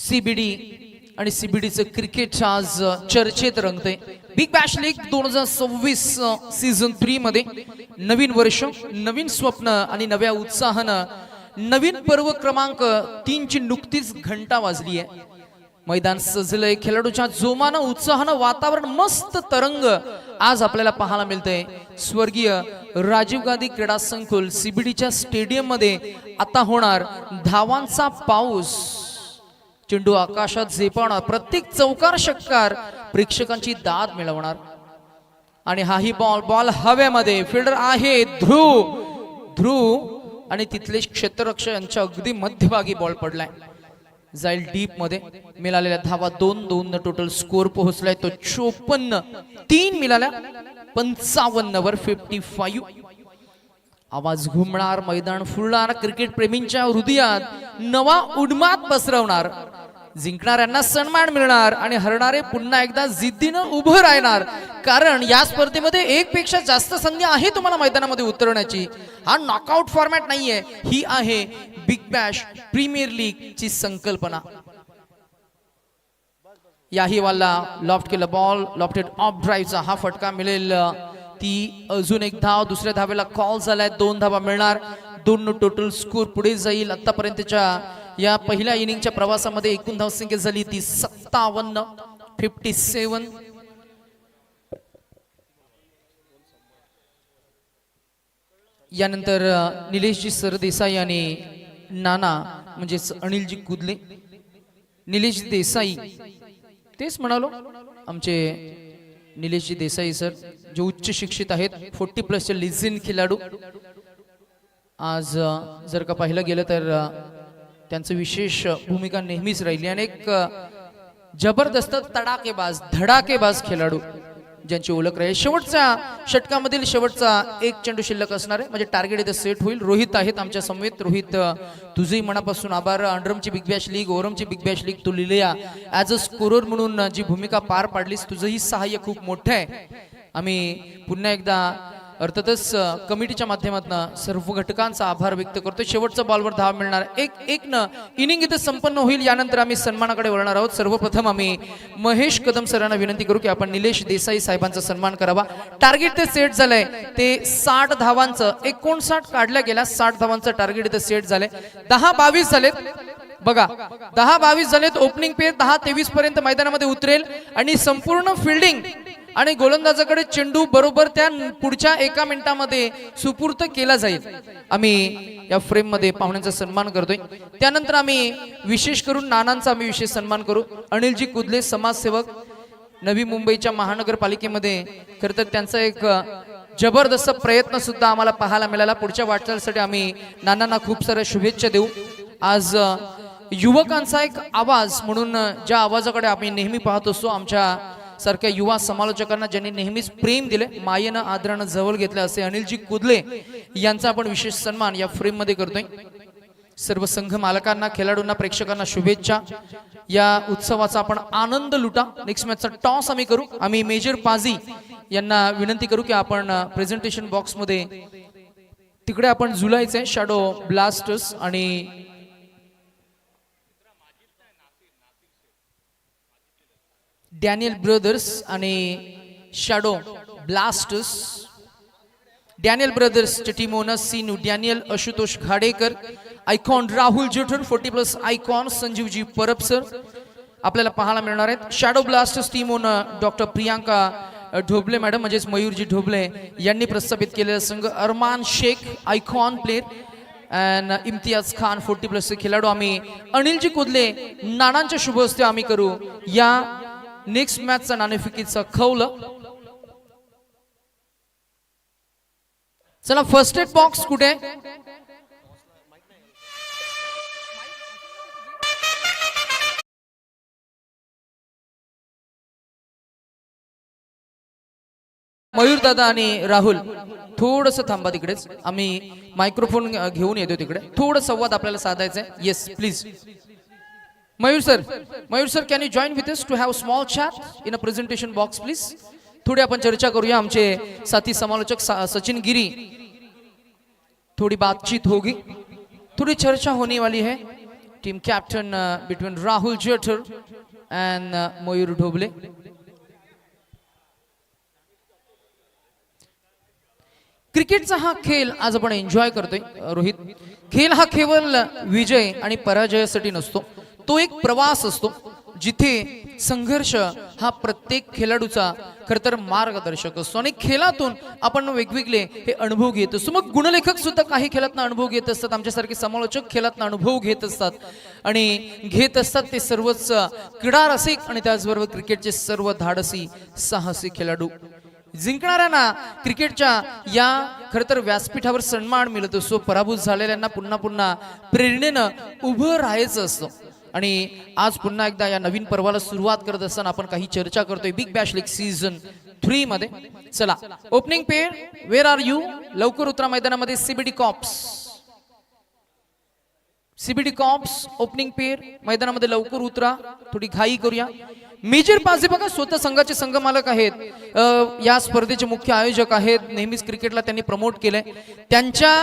Speaker 1: सीबीडी आणि सीबीडीचं क्रिकेट आज चर्चेत रंगतंय. बिग बॅश लीग 2026 सीझन 3 मध्ये नवीन वर्ष, नवीन स्वप्न आणि नव्या उत्साहानं नवीन पर्व क्रमांक 3 ची नुकतीच घंटा वाजली आहे. मैदान सजलंय, खेळाडूच्या जोमानं उत्साहानं वातावरण मस्त तरंग आज आपल्याला पाहायला मिळतंय. स्वर्गीय राजीव गांधी क्रीडा संकुल सीबीडीच्या स्टेडियम मध्ये आता होणार धावांचा पाऊस. चेंडू आकाशात झेपावणार, प्रत्येक चौकार षटकार प्रेक्षकांची दाद मिळवणार. आणि हाही बॉल हवेमध्ये, फिल्डर आहे ध्रुव आणि तिथले क्षेत्ररक्षक यांच्या अगदी मध्यभागी बॉल पडलाय. जाईल डीप मध्ये. मिळालेल्या धावा 2-2 टोटल स्कोर पोहोचलाय तो 54. 3 मिळाल्या 55 वर 55. आवाज घुमणार, मैदान फुलणार, क्रिकेट प्रेमींच्या हृदयात नवा उन्माद पसरवणार. जिंकणाऱ्यांना सन्मान मिळणार आणि हरणारे पुन्हा एकदा जिद्दीनं उभं राहणार. कारण या स्पर्धेमध्ये एक पेक्षा जास्त संधी आहे तुम्हाला मैदानामध्ये उतरण्याची. हा नॉकआउट फॉर्मॅट नाहीये, ही आहे बिग बॅश प्रीमियर लीग ची संकल्पना. याही वाला लॉफ्ट केला बॉल, लॉफ्टेड ऑफ ड्राईव्हचा हा फटका मिळेल. ती अजून एक धाव, दुसऱ्या धावेला कॉल झालाय, 2 धावा मिळणार. 2 टोटल स्कोर पुढे जाईल. आतापर्यंतच्या या पहिल्या इनिंगच्या प्रवासामध्ये एकूण धावसंख्या झाली ती 57. 57. यानंतर निलेशजी सरदेसाई आणि नाना म्हणजेच अनिलजी कुदले. निलेश देसाई, तेच म्हणालो आमचे निलेशजी देसाई सर, जे उच्च शिक्षित आहेत, 40+ चे लिजेंड खेळाडू. आज जर का पाहिलं गेलं तर त्यांचं विशेष भूमिका नेहमीच राहिली आणि एक जबरदस्त धडाकेबाज खेळाडू ज्यांची ओळख राहील. शेवटच्या षटकामधील शेवटचा एक चेंडू शिल्लक असणार आहे, म्हणजे टार्गेट इथे सेट होईल. रोहित आहेत आमच्या समवेत. रोहित, तुझेही मनापासून आभार. अंडरमची बिग बॅश लीग, ओरमची बिग बॅश लीग तू लिहिल्या ॲज अ स्कोरर म्हणून जी भूमिका पार पाडलीस, तुझंही सहाय्य खूप मोठं आहे. आम्ही पुन्हा एकदा अर्थातच कमिटीच्या माध्यमातून सर्व घटकांचा आभार व्यक्त करतो. शेवटच्या बॉलवर धाव मिळणार. एक न इनिंग इथे संपन्न होईल. यानंतर आम्ही सन्मानाकडे वळणार आहोत. सर्वप्रथम आम्ही महेश कदम सरांना विनंती करू की आपण निलेश देसाई साहेबांचा सन्मान करावा. टार्गेट ते सेट झालंय, ते 60 धावांचं 59 काढल्या गेल्या. 60 धावांचं टार्गेट इथे सेट झालंय. 10-22 झालेत बघा, 10-22 झालेत. ओपनिंग पेस 10-23 पर्यंत मैदानामध्ये उतरेल आणि संपूर्ण फिल्डिंग आणि गोलंदाजाकडे चेंडू बरोबर त्या पुढच्या 1 मिनिटामध्ये सुपूर्त केला जाईल. आम्ही या फ्रेम मध्ये पाहुण्यांचा सन्मान करतोय. त्यानंतर आम्ही विशेष करून नानांचा आम्ही विशेष सन्मान करू. अनिलजी कुदले, समाजसेवक, नवी मुंबईच्या महानगरपालिकेमध्ये. खरं तर त्यांचा एक जबरदस्त प्रयत्न सुद्धा आम्हाला पाहायला मिळाला. पुढच्या वाटचालीसाठी आम्ही नानांना खूप साऱ्या शुभेच्छा देऊ. आज युवकांचा एक आवाज म्हणून ज्या आवाजाकडे आम्ही नेहमी पाहत असतो, आमच्या सारख्या युवा समालोचकांना ज्यांनी नेहमीच प्रेम दिले, मायेनं आदरानं जवळ घेतलं, असे अनिलजी कुदले यांचा आपण विशेष सन्मान या फ्रेम मध्ये करतोय. सर्व संघ मालकांना, खेळाडूंना, प्रेक्षकांना शुभेच्छा. या उत्सवाचा आपण आनंद लुटा. नेक्स्ट मॅचचा टॉस आम्ही करू. आम्ही मेजर पाजी यांना विनंती करू की आपण प्रेझेंटेशन बॉक्स मध्ये तिकडे आपण झुलायचंय. शॅडो ब्लास्टर्स आणि डॅनियल ब्रदर्स आणि शॅडो ब्लास्टर्स. डॅनियल ब्रदर्सचे team owner Seenu Daniel Ashutosh Ghadekar, icon Rahul Jethar, 40+ icon Sanjeevji Parab sir आपल्याला पाहायला मिळणार आहेत. Shadow blasters team owner doctor Priyanka Dhoble madam म्हणजेच मयूरजी ढोबले यांनी प्रस्थापित केलेला संघ. Arman Shaikh icon player and Imtiyaz Khan 40+ खेळाडू. आम्ही अनिलजी कुदले नानांच्या शुभ हस्ते आम्ही करू या नेक्स्ट मॅचचा नाणेफेकीचा खौल. चला, फर्स्ट एड बॉक्स कुठे? मयूर दादा आणि राहुल थोडस थांबा तिकडेच. आम्ही मायक्रोफोन घेऊन येतो तिकडे. थोडं संवाद आपल्याला साधायचा आहे. Yes please. Mayur sir, can you join with us to have a small chat in a presentation box, please? थोडी आपण चर्चा करूया. आमचे साथी समालोचक सचिन गिरी, थोड़ी बातचीत होगी, थोड़ी चर्चा होने वाली है. team captain between Rahul Jator and Mayur Dhobale. क्रिकेटचा हा खेळ आज आपण एन्जॉय करतोय रोहित. खेळ हा केवळ विजय आणि पराजयासाठी नसतो, तो एक प्रवास असतो जिथे संघर्ष हा प्रत्येक खेळाडूचा खरतर मार्गदर्शक असतो आणि खेळातून आपण वेगवेगळे हे अनुभव घेत असतो. मग गुणलेखक सुद्धा काही खेळातून अनुभव घेत असतात, आमच्यासारखे समालोचक खेळातून अनुभव घेत असतात आणि घेत असतात ते सर्वच क्रीडा रसिक आणि त्याचबरोबर क्रिकेटचे सर्व धाडसी साहसी खेळाडू. जिंकणाऱ्यांना क्रिकेटच्या या खरतर व्यासपीठावर सन्मान मिळत असतो, पराभूत झालेल्यांना पुन्हा पुन्हा प्रेरणेनं उभं राहायचं असतं. आणि आज पुन्हा एकदा या नवीन पर्वाला सुरुवात करत असताना आपण काही चर्चा करतोय बिग बॅश लीग सीझन 3 मध्ये. चला, opening pair where are you, लवकर उतरा मैदानामध्ये. CBD cops, CBD cops opening pair मैदानामध्ये लवकर उतरा, थोडी घाई करूया. मेजर पाझे बघा स्वतः संघाचे संघमालक आहेत, या स्पर्धेचे मुख्य आयोजक आहेत, नेहमीच क्रिकेटला त्यांनी प्रमोट केलंय. त्यांच्या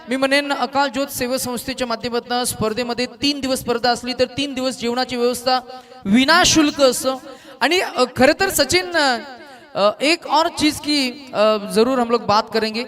Speaker 1: मी म्हणेन अकाल ज्योत सेवा संस्थेच्या माध्यमातून स्पर्धेमध्ये 3 दिवस स्पर्धा असली तर 3 दिवस जेवणाची व्यवस्था विनाशुल्क असं. आणि खरं तर सचिन एक और चीज की जरूर हम लोग बात करेंगे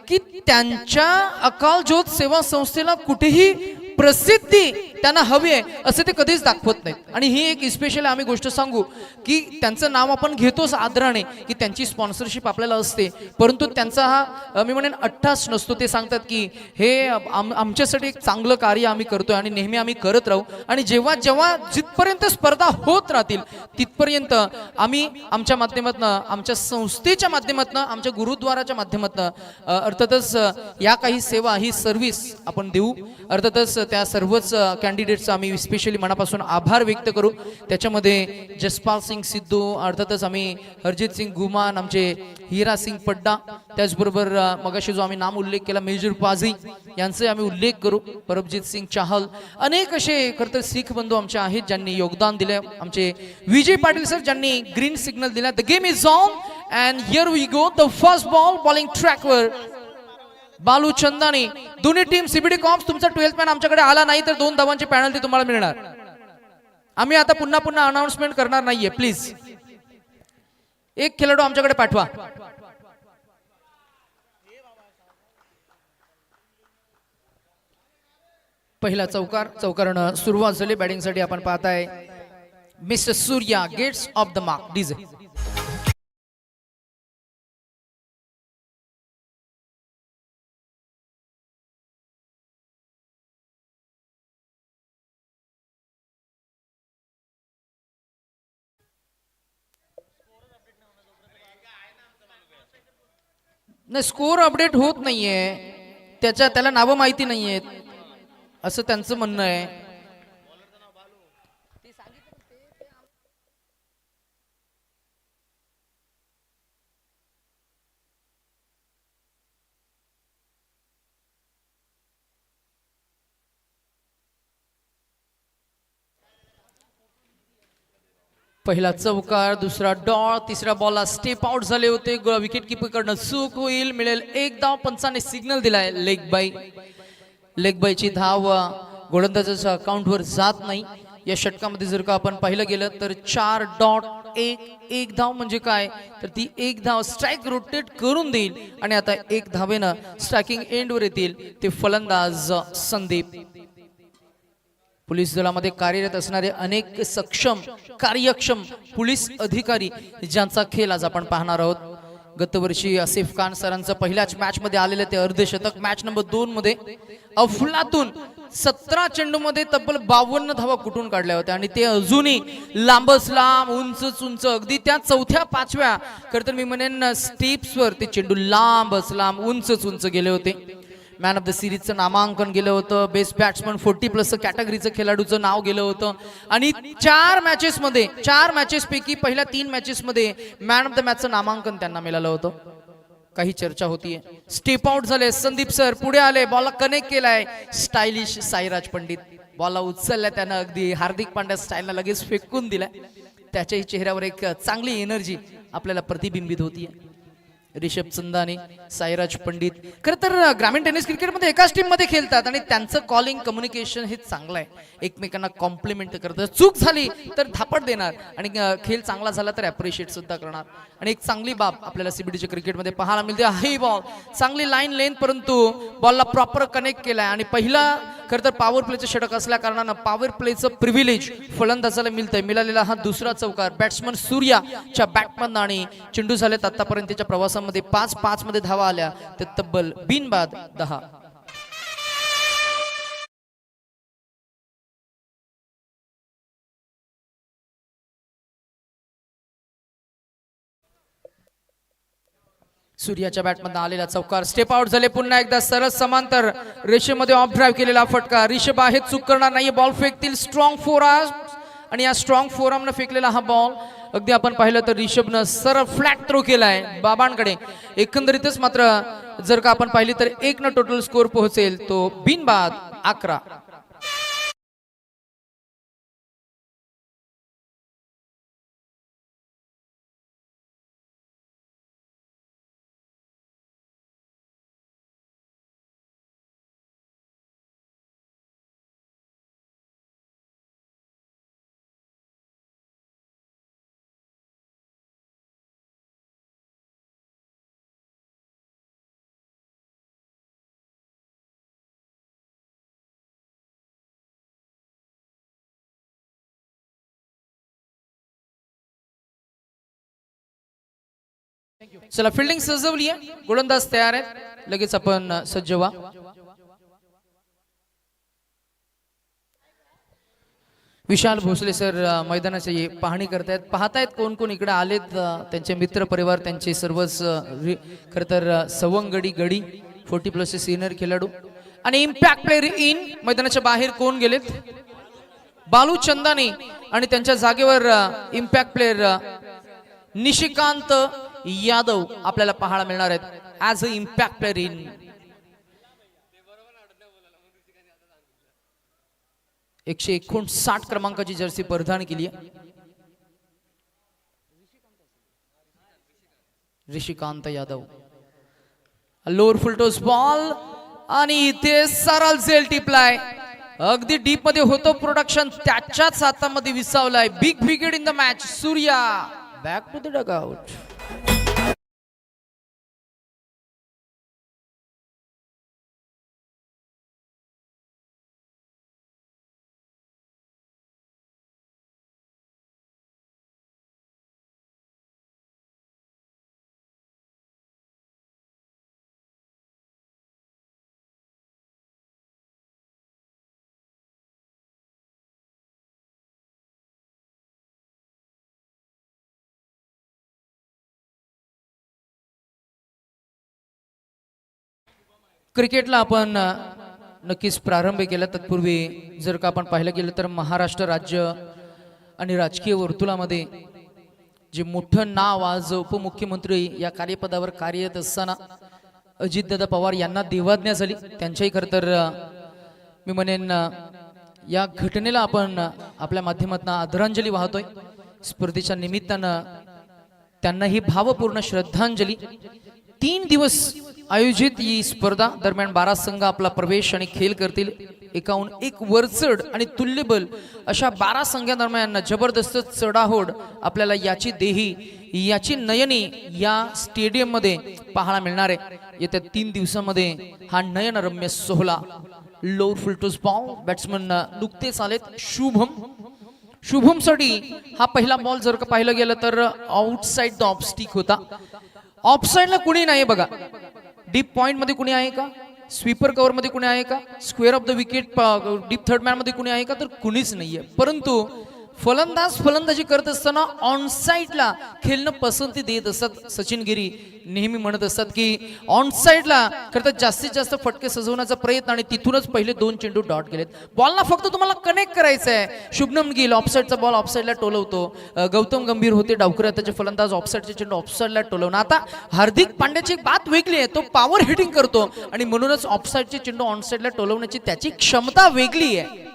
Speaker 1: की त्यांच्या अकाल ज्योत सेवा संस्थेला कुठेही प्रसिद्धी त्यांना हवी आहे असं ते कधीच दाखवत नाहीत. आणि ही एक स्पेशल आम्ही गोष्ट सांगू की त्यांचं नाव आपण घेतोच आदराने की त्यांची स्पॉन्सरशिप आपल्याला असते, परंतु त्यांचा हा मी म्हणेन अट्टास नसतो. ते सांगतात की हे आमच्यासाठी एक चांगलं कार्य आम्ही करतोय आणि नेहमी आम्ही करत राहू आणि जेव्हा जेव्हा जिथपर्यंत स्पर्धा होत राहतील तिथपर्यंत आम्ही आमच्या माध्यमातून, आमच्या संस्थेच्या माध्यमातून, आमच्या गुरुद्वाराच्या माध्यमातून अर्थातच या काही सेवा ही सर्व्हिस आपण देऊ. अर्थातच त्या सर्वच कॅन्डिडेट्सचा आम्ही स्पेशली मनापासून आभार व्यक्त करू. त्याच्यामध्ये जसपाल सिंग सिद्धू, अर्थातच आम्ही हरजित सिंग गुमान, आमचे हिरा सिंग पड्डा, त्याचबरोबर मगाशी जो आम्ही नाम उल्लेख केला मेजर पाझी यांचे आम्ही उल्लेख करू, परमजीत सिंग चाहल, अनेक असे खरं तर सिख बंधू आमचे आहेत ज्यांनी योगदान दिले. आमचे विजय पाटील सर ज्यांनी ग्रीन सिग्नल दिला. The game is on and here we go. The first ball bowling ट्रॅकवर बालू चंदानी. दोन्ही टीम सीबीडी कॉम्स तुमचा 12th मॅन आमच्याकडे आला नाही तर 2 धावांची पेनल्टी तुम्हाला मिळणार. आम्ही आता पुन्हा पुन्हा अनाउन्समेंट करणार नाहीये, प्लीज एक खेळाडू आमच्याकडे पाठवा. पहिला चौकारानं सुरुवात झाली. बॅटिंगसाठी आपण पाहताय mister Surya gets off the mark. DJ नाही, स्कोर अपडेट होत नाहीये, त्याला नावं माहिती नाहीयेत असं त्यांचं म्हणणं आहे. पहिला चौकार, दुसरा डॉट, तिसऱ्या बॉलला स्टेप आउट झाले होते. विकेट किपर कडनं चूक होईल, मिळेल एक धाव. पंचाने सिग्नल दिलाय लेग बाय. लेग बायची धाव गोलंदाजाच्या अकाउंटवर जात नाही. या षटकामध्ये जर का आपण पाहिलं गेलं तर 4 डॉट एक धाव म्हणजे काय तर ती एक धाव स्ट्राइक रोटेट करून देईल आणि आता एक धावेनं स्ट्रायकिंग एंडवर येतील ते फलंदाज संदीप. पोलीस दलामध्ये कार्यरत असणारे अनेक सक्षम कार्यक्षम पोलीस अधिकारी ज्यांचा खेळ आज आपण पाहणार आहोत. गतवर्षी आसिफ खान सरांचं पहिल्याच मॅच मध्ये आलेलं ते अर्धशतक. मॅच नंबर 2 मध्ये अफलातून 17 चेंडूमध्ये तब्बल 52 धावा कुठून काढल्या होत्या आणि ते अजूनही लांबच लांब, उंचच उंच, अगदी त्या 4थ्या 5व्या खरं तर मी म्हणेन स्टेप्सवर ते चेंडू लांबच लांब, उंचच उंच गेले होते. मॅन ऑफ द सिरीजचं नामांकन गेलं होतं. बेस्ट बॅट्समन 40+ कॅटेगरीचं खेळाडूचं नाव गेलं होतं आणि 4 मॅचेस पैकी पहिल्या 3 मॅचेसमध्ये मॅन ऑफ द मॅचचं नामांकन त्यांना मिळालं होतं. काही चर्चा होतीये. स्टेप आउट झाले संदीप सर, पुढे आले, बॉलला कनेक्ट केलाय स्टायलिश साईराज पंडित. बॉलला उचलल्या त्यानं, अगदी हार्दिक पांड्या स्टाईलला लगेच फेकून दिलाय. त्याच्याही चेहऱ्यावर एक चांगली एनर्जी आपल्याला प्रतिबिंबित होतीये. रिषभ चंदानी, साईराज पंडित. खरं तर ग्रामीण टेनिस क्रिकेटमध्ये एकाच टीम मध्ये खेळतात आणि त्यांचं कॉलिंग कम्युनिकेशन हे चांगलं आहे. एकमेकांना कॉम्प्लिमेंट करतात. चूक झाली तर धापट देणार आणि खेळ चांगला झाला तर अप्रिशिएट सुद्धा करणार. आणि एक चांगली बाब आपल्याला सीबीडीच्या क्रिकेटमध्ये पाहायला मिळते. हाई बॉल, चांगली लाईन लेंथ, परंतु बॉलला प्रॉपर कनेक्ट केलाय. आणि पहिला खरं तर पॉवर प्लेचं षटक असल्या कारणानं पॉवर प्लेचं प्रिव्हिलेज फलंदाजाला मिळतंय. मिळालेला हा दुसरा चौकार बॅट्समन सूर्याच्या बॅटमधनं आणि चेंडू झालेत आतापर्यंतच्या प्रवासामध्ये 5-5 मध्ये धावा आल्या तर तब्बल बिनबाद 10. सूर्याच्या बॅटमधून आलेला चौकार स्टेप आउट झाले. पुन्हा एकदा सरळ समांतर रेषेमध्ये ऑफ ड्राईव्ह केलेला फटका. रिषभ आहे चूक करणार नाही. बॉल फेकतील स्ट्रॉंग फोरआर्म आणि या स्ट्रॉंग फोरआर्मनं फेकलेला हा बॉल अगदी आपण पाहिलं तर रिषभनं सरळ फ्लॅट थ्रो केलाय बाबांकडे. एकंदरीतच मात्र जर का आपण पाहिली तर 1 न टोटल स्कोर पोहोचेल तो बिनबाद 11. चला फिल्डिंग सजवली आहे. गोलंदाज तयार आहेत. लगेच आपण सज्ज व्हा. विशाल भोसले सर मैदानाची पाहणी करतायत. पाहतायत कोण कोण इकडे आलेत. त्यांचे मित्र परिवार, त्यांचे सर्वच खरं तर सवंगडी गडी 40+ सिनियर खेळाडू आणि इम्पॅक्ट प्लेयर इन. मैदानाच्या बाहेर कोण गेलेत? बालू चंदानी आणि त्यांच्या जागेवर इम्पॅक्ट प्लेयर निशिकांत यादव आपल्याला पाहायला मिळणार आहेत as a impact player in. एकशे 59 क्रमांकाची जर्सी परिधान केली आहे Rishikant Yadav. Lower full toss ball आणि इथे सरळ झेल टिपलाय. अगदी डीप मध्ये होतो प्रोडक्शन, त्याच्याच हातामध्ये विसावलाय. Big wicket in the match. Surya back to the dugout. क्रिकेटला आपण नक्कीच प्रारंभ केला. तत्पूर्वी जर का आपण पाहिलं गेलं तर महाराष्ट्र राज्य आणि राजकीय वर्तुळामध्ये जे मोठं नाव आज उपमुख्यमंत्री या कार्यपदावर कार्यरत असताना अजितदादा पवार यांना देवाज्ञा झाली. त्यांच्याही खरं तर मी म्हणेन या घटनेला आपण आपल्या माध्यमातून आदरांजली वाहतोय. स्पर्धेच्या निमित्तानं त्यांना ही भावपूर्ण श्रद्धांजली. 3 दिवस आयोजित ही स्पर्धा दरम्यान 12 संघ आपला प्रवेश आणि खेळ करतील. एकाहून एक वरचढ आणि तुल्यबल अशा 12 संघांदरम्यान जबरदस्त चढाओढ आपल्याला याची देही याची नयनी या स्टेडियम मध्ये पाहायला मिळणार आहे. येत्या 3 दिवसांमध्ये हा नयनरम्य सोहळा. लोअर फुलटोस बॉल बॅट्समन नुकतेच आलेत. शुभम साठी हा पहिला बॉल जर का पाहिलं गेलं तर आउटसाइड द ऑफ स्टिक होता. ऑफसाइडला कुणी नाही बघा. डीप पॉइंट मध्ये कुणी आहे का? स्वीपर कव्हर मध्ये कुणी आहे का? Square of the wicket deep third man मध्ये कुणी आहे का? तर कुणीच नाहीये. परंतु फलंदाजी करत असताना ऑन साइडला खेळणं पसंती देत असतात. सचिन गिरी नेहमी म्हणत असतात की ऑन साइडला खरं तर जास्तीत जास्त फटके सजवण्याचा प्रयत्न आणि तिथूनच पहिले 2 चेंडू डॉट केलेत. बॉलला फक्त तुम्हाला कनेक्ट करायचं आहे. शुभमन गिल ऑफसाइडचा बॉल ऑफसाइडला टोलवतो. गौतम गंभीर होते डावखुरे त्याचे फलंदाज ऑफसाइडचे चेंडू ऑफसाइडला टोलवणं. आता हार्दिक पांड्याची एक बात वेगळी आहे. तो पॉवर हिटिंग करतो आणि म्हणूनच ऑफसाइडचे चेंडू ऑनसाइडला टोलवण्याची त्याची क्षमता वेगळी आहे.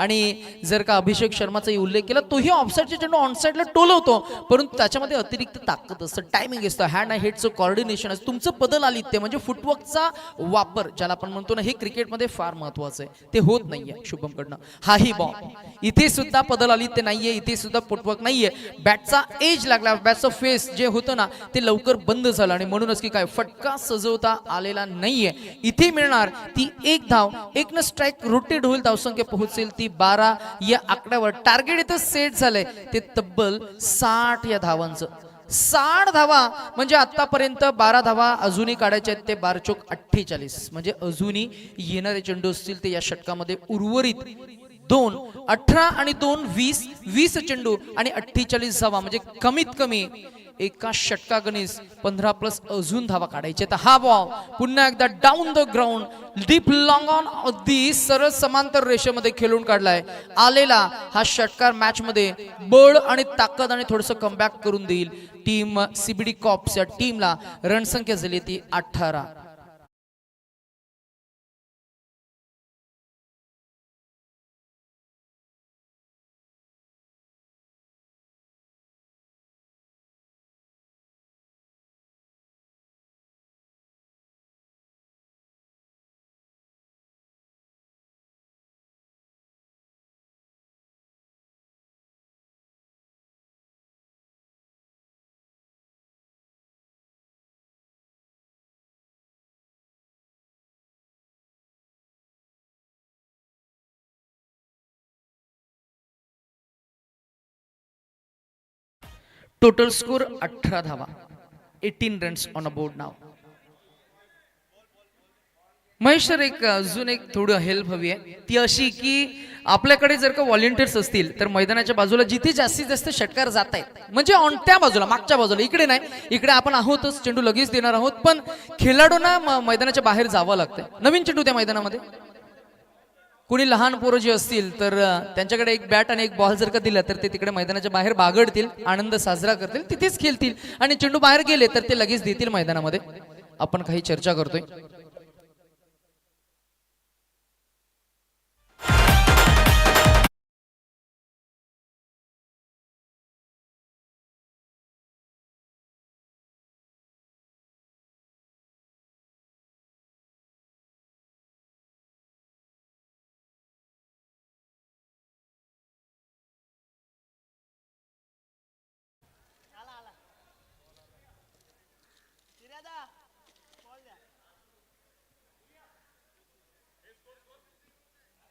Speaker 1: आणि जर का अभिषेक शर्माचाही उल्लेख केला, तोही ऑफसाईडचे चेंडू ऑनसाईडला टोलवतो, परंतु त्याच्यामध्ये अतिरिक्त ताकद असतं, टायमिंग असतं, हँड अँड हेडचं कॉर्डिनेशन असतं, तुमचं पदलालित्य म्हणजे फुटवर्कचा वापर ज्याला आपण म्हणतो ना, हे क्रिकेटमध्ये फार महत्वाचं आहे, ते होत नाहीये शुभमकडनं. हाही बॉल इथे सुद्धा पदलालित्य नाहीये, इथे सुद्धा फुटवर्क नाहीये, बॅटचा एज लागला, बॅटचं फेस जे होतं ना ते लवकर बंद झालं आणि म्हणूनच की काय फटका सजवता आलेला नाहीये. इथे मिळणार ती एक धाव, एक न स्ट्राईक रोटेट होईल, धावसंख्या पोहोचेल ती 12 या आकड्यावर. टार्गेट इथं सेट झालंय ते तब्बल 60 या धावांचं. 60 धावा म्हणजे आतापर्यंत 12 धावा अजूनही काढायच्या आहेत, ते 12×4 = 48 म्हणजे अजूनही येणारे चेंडू असतील ते या षटकामध्ये उर्वरित 2 18 आणि 2 20 20 चेंडू आणि 48 धावा म्हणजे कमीत कमी एका षटकागणित 15+ अजून धावा काढायचे. तर हा बॉल पुन्हा एकदा down the ground deep long on अगदी सरळ समांतर रेषेमध्ये खेळून काढलाय. आलेला हा षटकार मॅच मध्ये बळ आणि ताकद आणि थोडंसं कमबॅक करून देईल टीम सीबीडी कॉप्स या टीमला. रणसंख्या झाली ती 18. टोटल स्कोर 18 धावा, 18 runs on a board now. Mahesh sir, एक अजून एक थोडं हेल्प हवी आहे, ती अशी की आपल्याकडे जर का व्हॉलेंटियर्स असतील तर मैदानाच्या बाजूला जिथे जास्तीत जास्त षटकार जात आहेत, म्हणजे ऑन त्या बाजूला मागच्या बाजूला, इकडे नाही, इकडे आपण आहोतच, चेंडू लगेच देणार आहोत, पण खेळाडूंना मैदानाच्या बाहेर जावं लागतंय. नवीन चेंडू त्या मैदानामध्ये कुणी लहान पोरं जे असतील तर त्यांच्याकडे एक बॅट आणि एक बॉल जर का दिला तर ते तिकडे मैदानाच्या बाहेर बागडतील, आनंद साजरा करतील, तिथेच खेळतील आणि चेंडू बाहेर गेले तर ते लगेच देतील मैदानामध्ये. आपण काही चर्चा करतोय.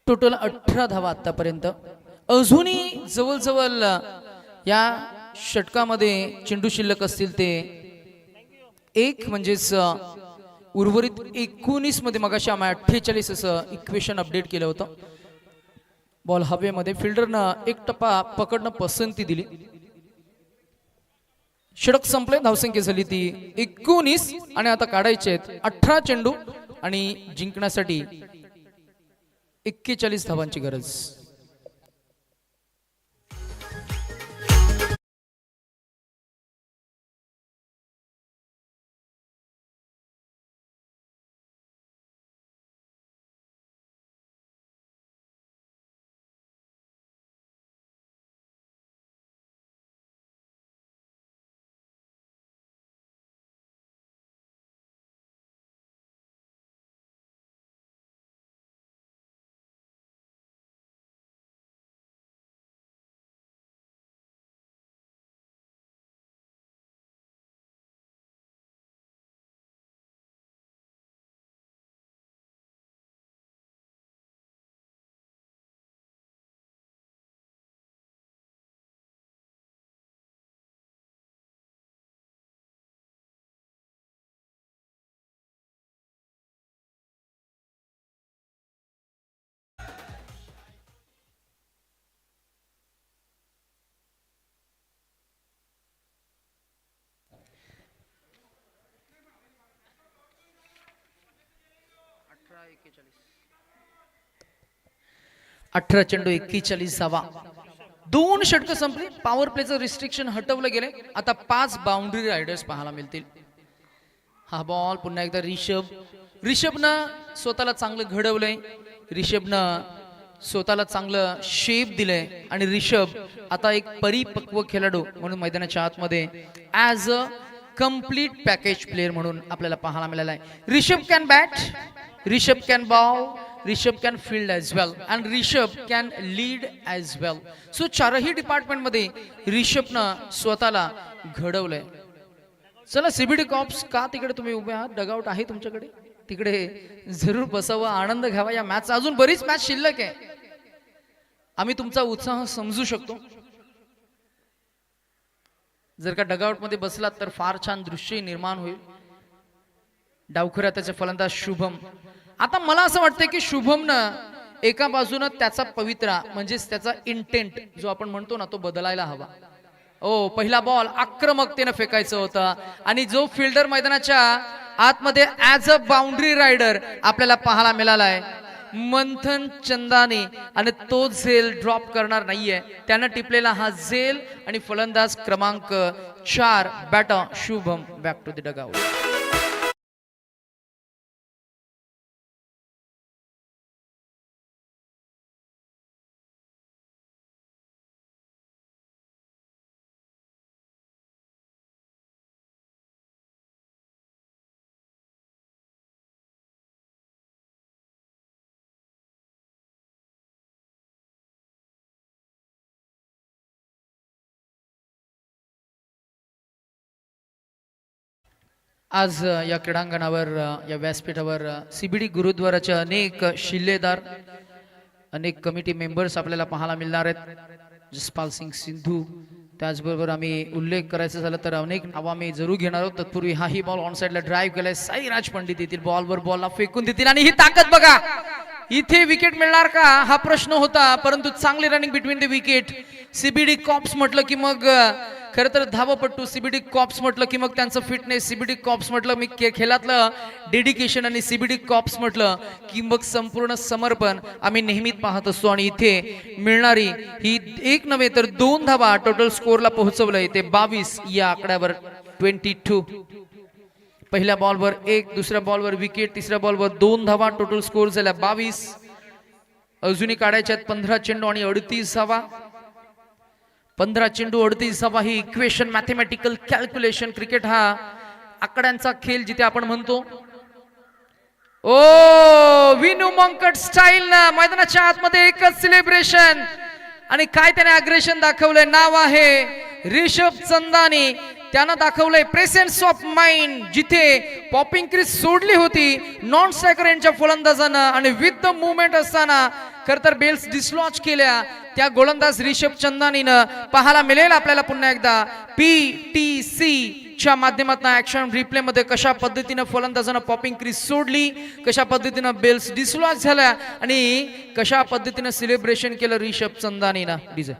Speaker 1: टोटल 18 धावा आतापर्यंत. अजूनही जवळजवळ या षटकामध्ये चेंडू शिल्लक असतील ते एक, म्हणजेच उर्वरित 19 मध्ये मगाशी आम्ही 48 असं इक्वेशन अपडेट केलं होतं. बॉल हवेमध्ये, फिल्डरनं एक टप्पा पकडणं पसंती दिली, षटक संपले, धावसंख्या झाली ती 19 आणि आता काढायचे आहेत 18 चेंडू आणि जिंकण्यासाठी 41 धावांची गरज. अठरा चेंडू 41 धावा. 2 षटकं संपली, पॉवर प्लेचं रिस्ट्रिक्शन हटवलं गेले. आता 5 बाउंड्री रायडर्स पाहायला मिळतील. हा बॉल पुन्हा एकदा रिषभनं स्वतःला चांगलं घडवलंय. रिषभनं स्वतःला चांगलं शेप दिलंय आणि रिषभ आता एक परिपक्व खेळाडू म्हणून मैदानाच्या आतमध्ये as a complete package player म्हणून आपल्याला पाहायला मिळाला आहे. Rishabh can bat, Rishabh can ball, Rishabh can field as well and Rishabh can lead as well. So चारही डिपार्टमेंटमध्ये रिषभनं स्वतःला घडवलंय. चला सीबीडी कॉप्स, का तिकडे तुम्ही उभे आहात? डगआउट आहे तुमच्याकडे, तिकडे जरूर बसावं, आनंद घ्यावा या मॅच. अजून बरीच मॅच शिल्लक आहे. आम्ही तुमचा उत्साह समजू शकतो. जर का डगआउट मध्ये बसलात तर फार छान दृश्य निर्माण होईल. डावखऱ्या त्याचे फलंदाज शुभम. आता मला असं वाटतं की शुभमनं एका बाजूनं त्याचा पवित्रा म्हणजेच त्याचा इंटेंट जो आपण म्हणतो ना तो बदलायला हवा. पहिला बॉल आक्रमकतेनं फेकायचं होतं आणि जो फिल्डर मैदानाच्या आतमध्ये ॲज अ बाउंड्री रायडर आपल्याला पाहायला मिळालाय मंथन चंदानी आणि तो झेल ड्रॉप करणार नाहीये. त्यानं टिपलेला हा झेल आणि फलंदाज क्रमांक 4 batter Shubham back to the dugout. आज या क्रीडांगणावर या व्यासपीठावर सीबीडी गुरुद्वाराचे अनेक शिल्लेदार, अनेक कमिटी मेंबर्स आपल्याला पाहायला मिळणार आहेत. जसपाल सिंग सिंधू, त्याचबरोबर आम्ही उल्लेख करायचा झाला तर अनेक नावं आम्ही जरूर घेणार आहोत. तत्पूर्वी हाही बॉल ऑन साइडला ड्राईव्ह केलाय. साईराज पंडित येतील बॉलवर बॉलला फेकून देतील आणि ही ताकद बघा. इथे विकेट मिळणार का हा प्रश्न होता, परंतु चांगली running between the wicket. CBD cops म्हटलं की मग खरं तर धावपट्टू, सीबीडी कॉप्स म्हटलं की मग त्यांचं फिटनेस, सीबीडी कॉप्स म्हटलं मी खेळातलं डेडिकेशन आणि सीबीडी कॉप्स म्हटलं की मग संपूर्ण समर्पण आम्ही नेहमीच पाहत असतो. आणि इथे मिळणारी ही एक नव्हे तर 2 धावा टोटल स्कोरला पोहोचवलंय ते 22 या आकड्यावर 22. पहिल्या बॉलवर 1, दुसऱ्या बॉलवर विकेट, तिसऱ्या बॉलवर 2 धावा, टोटल स्कोर झाला 22. अजूनही काढायच्यात 15 चेंडू आणि 38 धावा. 15 चेंडू 38 धावा ही इक्वेशन, मॅथमॅटिकल कॅल्क्युलेशन. क्रिकेट हा आकड्यांचा खेळ जिथे आपण म्हणतो. विनू मंकट स्टाईल ना मैदानाच्या आतमध्ये एकच सेलिब्रेशन आणि काय त्याने अग्रेशन दाखवलंय. नाव आहे रिषभ चंदानी. त्यानं दाखवलंय प्रेसेन्स ऑफ माइंड. जिथे पॉपिंग क्रीज सोडली होती नॉन स्ट्रायकर यांच्या फलंदाजानं आणि विथ द मुवमेंट असताना खरं तर बेल्स डिसलॉज केल्या त्या गोलंदाज रिषभ चंदानीनं पाहायला मिळेल आपल्याला पुन्हा एकदा PTC च्या माध्यमातून ऍक्शन रिप्ले मध्ये कशा पद्धतीनं फलंदाजानं पॉपिंग क्रीज सोडली, कशा पद्धतीनं बेल्स डिसलॉज झाल्या आणि कशा पद्धतीनं सेलिब्रेशन केलं रिषभ चंदानीनं. DJ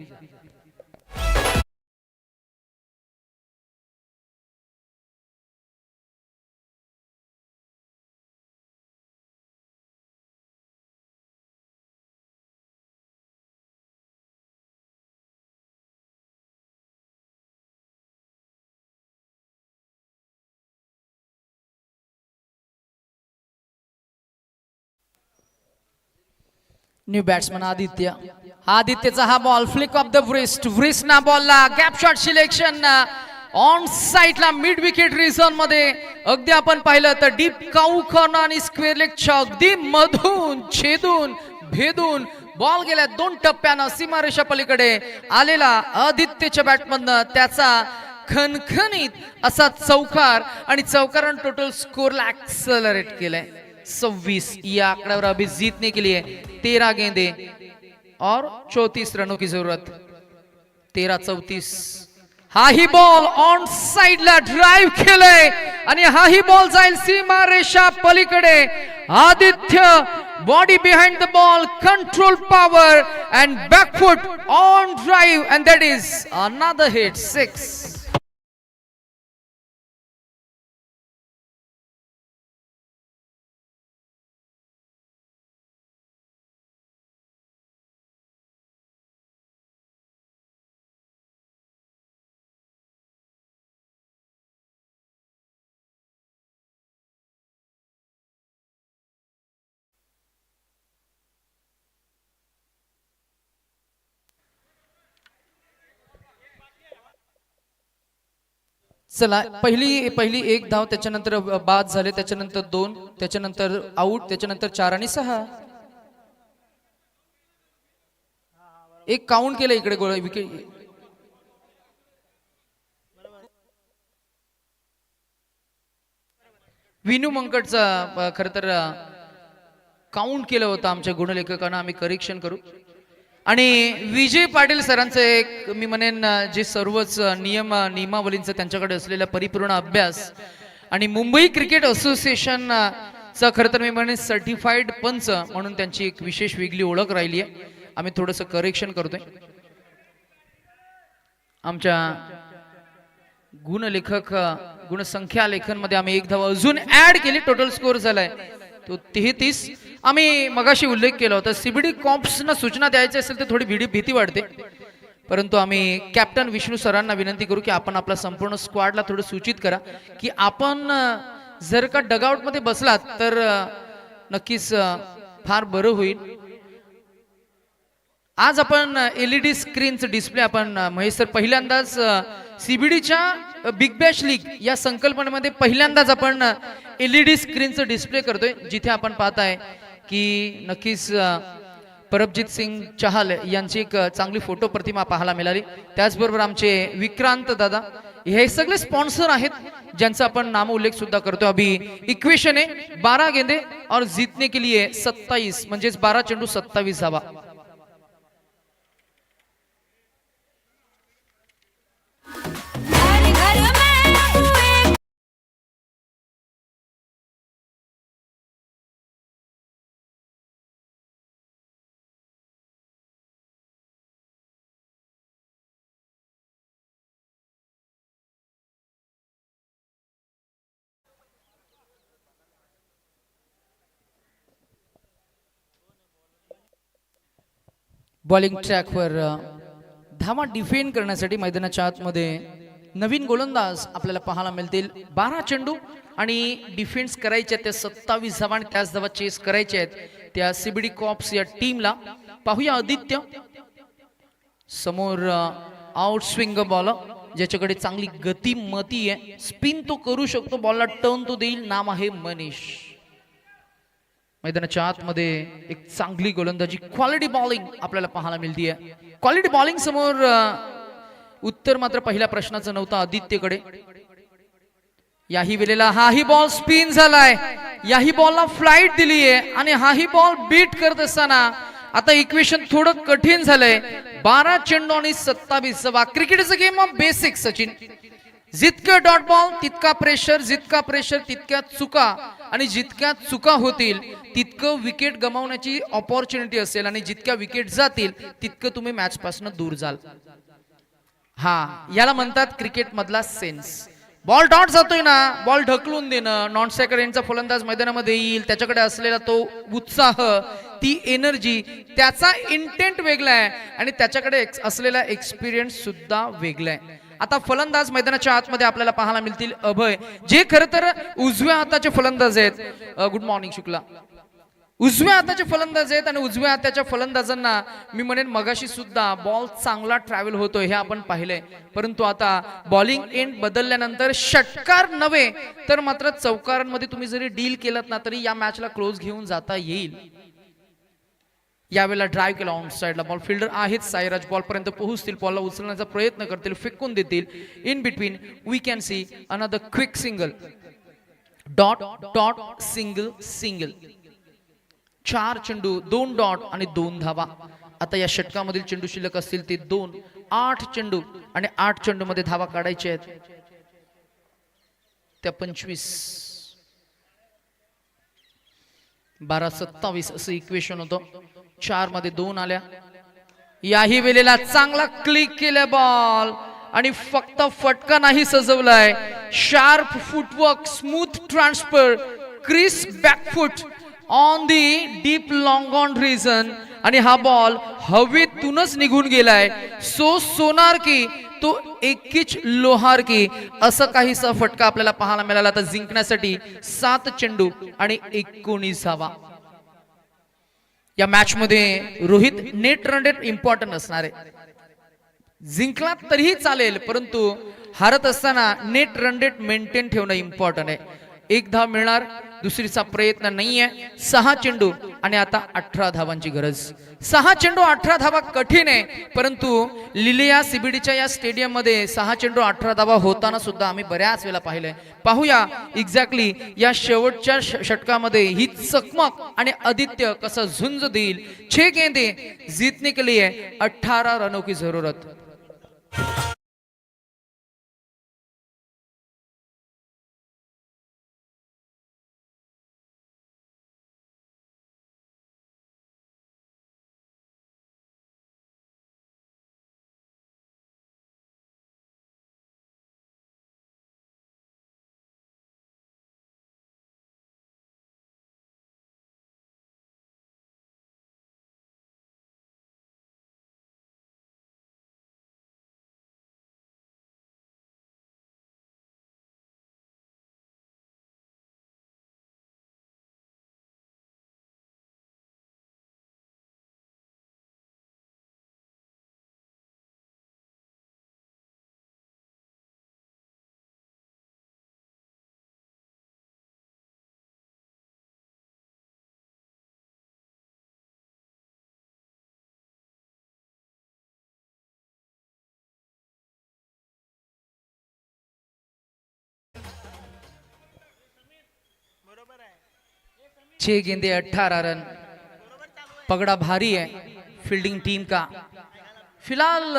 Speaker 1: new batsman Aditya. आदित्यचा हा ball flick off the wrist. Wrist ना बॉलला गॅप शॉट सिलेक्शन ऑन साइडला मिड विकेट रिझन मध्ये. अगदी आपण पाहिलं तर डीप काऊ कॉर्नर आणि स्क्वेअर लेगच्या अगदी मधून छेदून भेदून बॉल गेल्या 2 टप्प्यानं सीमारेषा पलीकडे आलेला आदित्यच्या बॅटमधनं त्याचा खणखणीत असा चौकार आणि चौकारानं टोटल स्कोरला ऍक्सलरेट केलंय. 26 या आंकड़े अभी जीतने के लिए 13 गेंदे और 34 रनों की जरूरत. 13-34. हा ही बॉल ऑन साइड ला ड्राइव्ह केलंय आणि हा ही बॉल जाईल सीमा रेषा पलीकडे. Aditya body behind the ball, control power and back foot on drive and that is another hit. 6. चला पहिली एक धाव, त्याच्यानंतर बाद झाले, त्याच्यानंतर 2, त्याच्यानंतर आउट, त्याच्यानंतर 4 आणि 6. एक काउंट केलं इकडे गोळ विकेट. विनू मंकटचा खर तर काउंट केलं होतं आमच्या गुणलेखकांना, आम्ही करेक्शन करू. आणि विजय पाटील सरांचं एक मी म्हणेन जे सर्वच नियमावलींचं त्यांच्याकडे असलेला परिपूर्ण अभ्यास आणि मुंबई क्रिकेट असोसिएशनचा खरं तर मी म्हणेन सर्टिफाईड पंच म्हणून त्यांची एक विशेष वेगळी ओळख राहिली आहे. आम्ही थोडंसं करेक्शन करतोय. आमच्या गुणलेखक गुणसंख्या लेखन मध्ये आम्ही एक धाव अजून ऍड केली. टोटल स्कोर झालाय तो 33. आम्ही मगाशी उल्लेख केला होता सीबीडी कॉप्सना सूचना द्यायची असेल तर थोडी भीती वाटते, परंतु आम्ही कॅप्टन विष्णू सरांना विनंती करू की आपण आपला संपूर्ण स्क्वॉडला थोडं सूचित करा की आपण जर का डगआउट मध्ये बसलात तर नक्कीच फार बरं होईल. आज आपण एलईडी स्क्रीनचं डिस्प्ले आपण महेश सर पहिल्यांदाच सीबीडीच्या बिग बॅश लीग या संकल्पनेमध्ये पहिल्यांदाच आपण एलईडी स्क्रीनचं डिस्प्ले करतोय, जिथे आपण पाहताय की नक्कीच परबजीत सिंग चहल यांची एक चांगली फोटो प्रतिमा पाहायला मिळाली. त्याचबरोबर आमचे विक्रांत दादा हे सगळे स्पॉन्सर आहेत ज्यांचा आपण नाम उल्लेख सुद्धा करतो. अभी इक्वेशन आहे 12 गेंदे और जीतने के लिए 27 म्हणजेच 12 चेंडू 27 धावा. बॉलिंग ट्रॅकवर धावा डिफेंड करण्यासाठी मैदानाच्या आतमध्ये नवीन गोलंदाज आपल्याला पाहायला मिळतील. 12 चेंडू आणि डिफेन्स करायचे आहेत त्या 27 धावा आणि त्याच धावा चेस करायचे आहेत त्या सीबीडी कॉप्स या टीमला. पाहूया आदित्य समोर आउट स्विंग बॉल ज्याच्याकडे चांगली गतिमती आहे, स्पिन तो करू शकतो, बॉलला टर्न तो देईल. नाम आहे मनीष. मैदानाच्या आतमध्ये एक चांगली गोलंदाजी क्वालिटी बॉलिंग आपल्याला पाहायला मिळते. क्वालिटी बॉलिंग समोर उत्तर मात्र पहिल्या प्रश्नाचं नव्हतं आदित्यकडे. याही वेळेला हाही बॉल स्पिन झालाय, याही बॉलला फ्लाइट दिली आहे आणि हाही बॉल बीट करत असताना आता इक्वेशन थोडं कठीण झालंय. 12 चेंडू आणि 27 धावा. Cricket is a game of basics Sachin. जितकं डॉट बॉल तितका प्रेशर, जितका प्रेशर तितक्या चुका आणि जितक्या चुका होतील तितकं विकेट गमावण्याची ऑपॉर्च्युनिटी असेल आणि जितक्या विकेट जातील तितकं तुम्ही मॅच पासून दूर जाल. हा याला म्हणतात क्रिकेट मधला सेन्स. बॉल डॉट जातोय ना, बॉल ढकलून देणं. नॉन स्ट्रायकर यांचा फलंदाज मैदानामध्ये येईल, त्याच्याकडे असलेला तो उत्साह, ती एनर्जी, त्याचा इंटेंट वेगळा आहे आणि त्याच्याकडे असलेला एक्सपिरियन्स सुद्धा वेगळा आहे. आता फलंदाज मैदानाच्या आतमध्ये आपल्याला पाहायला मिळतील अभय, जे खरं तर उजव्या हाताचे फलंदाज आहेत. Good morning Shukla. उजव्या हाताचे फलंदाज आहेत आणि उजव्या हाताच्या फलंदाजांना मी म्हणेन मगाशी सुद्धा बॉल चांगला ट्रॅव्हल होतोय हे आपण पाहिलंय, परंतु आता बॉलिंग एंड बदलल्यानंतर षटकार नव्हे तर मात्र चौकारांमध्ये तुम्ही जरी डील केलात ना तरी या मॅचला क्लोज घेऊन जाता येईल. यावेळेला ड्राइव्ह केला ऑन साइडला बॉल. फिल्डर आहेत साईराज, बॉल पर्यंत पोहोचतील, बॉलला उचलण्याचा प्रयत्न करतील, फेकून देतील. In between we can see another quick single. Dot dot single single. 4 चेंडू 2 डॉट आणि 2 धावा. आता या षटकामधील चेंडू शिल्लक असतील ते 2. 8 चेंडू आणि 8 चेंडू मध्ये धावा काढायचे आहेत त्या 25. 12-27 असं इक्वेशन होतं. 4 मध्ये 2 आल्या. याही वेळेला चांगला क्लिक केला बॉल आणि फक्त फटका नाही सजवलाय. Sharp footwork, smooth transfer, crisp backfoot on the deep long on region आणि हा बॉल हवेतूनच निघून गेलाय. सो सोनार की तो एकीच लोहार की असं काहीसा फटका आपल्याला पाहायला मिळाला. आता जिंकण्यासाठी 7 चेंडू आणि 19 धावा. या मॅच मध्ये Rohit net run rate important असणार आहे. जिंकला तरीही चालेल, परंतु हारत असताना नेट रन रेट मेंटेन ठेवणं इम्पॉर्टंट आहे. एक धाव मिळणार, दुसरीचा प्रयत्न नाहीये. 6 चेंडू आणि आता 18 धावांची गरज. 6 चेंडू 18 धावा कठीण आहे, परंतु लिलिया सीबीडीच्या या स्टेडियम मध्ये 6 चेंडू 18 धावा होताना सुद्धा आम्ही बऱ्याच वेळा पाहिलंय. पाहूया एक्झॅक्टली या शेवटच्या षटकामध्ये ही चकमक आणि आदित्य कसं झुंज देईल. 6 गेंदे जीतने के लिए 18 रनों की जरूरत. छह गेंदे 18 रन. पगड़ा भारी है फील्डिंग टीम का. फिलहाल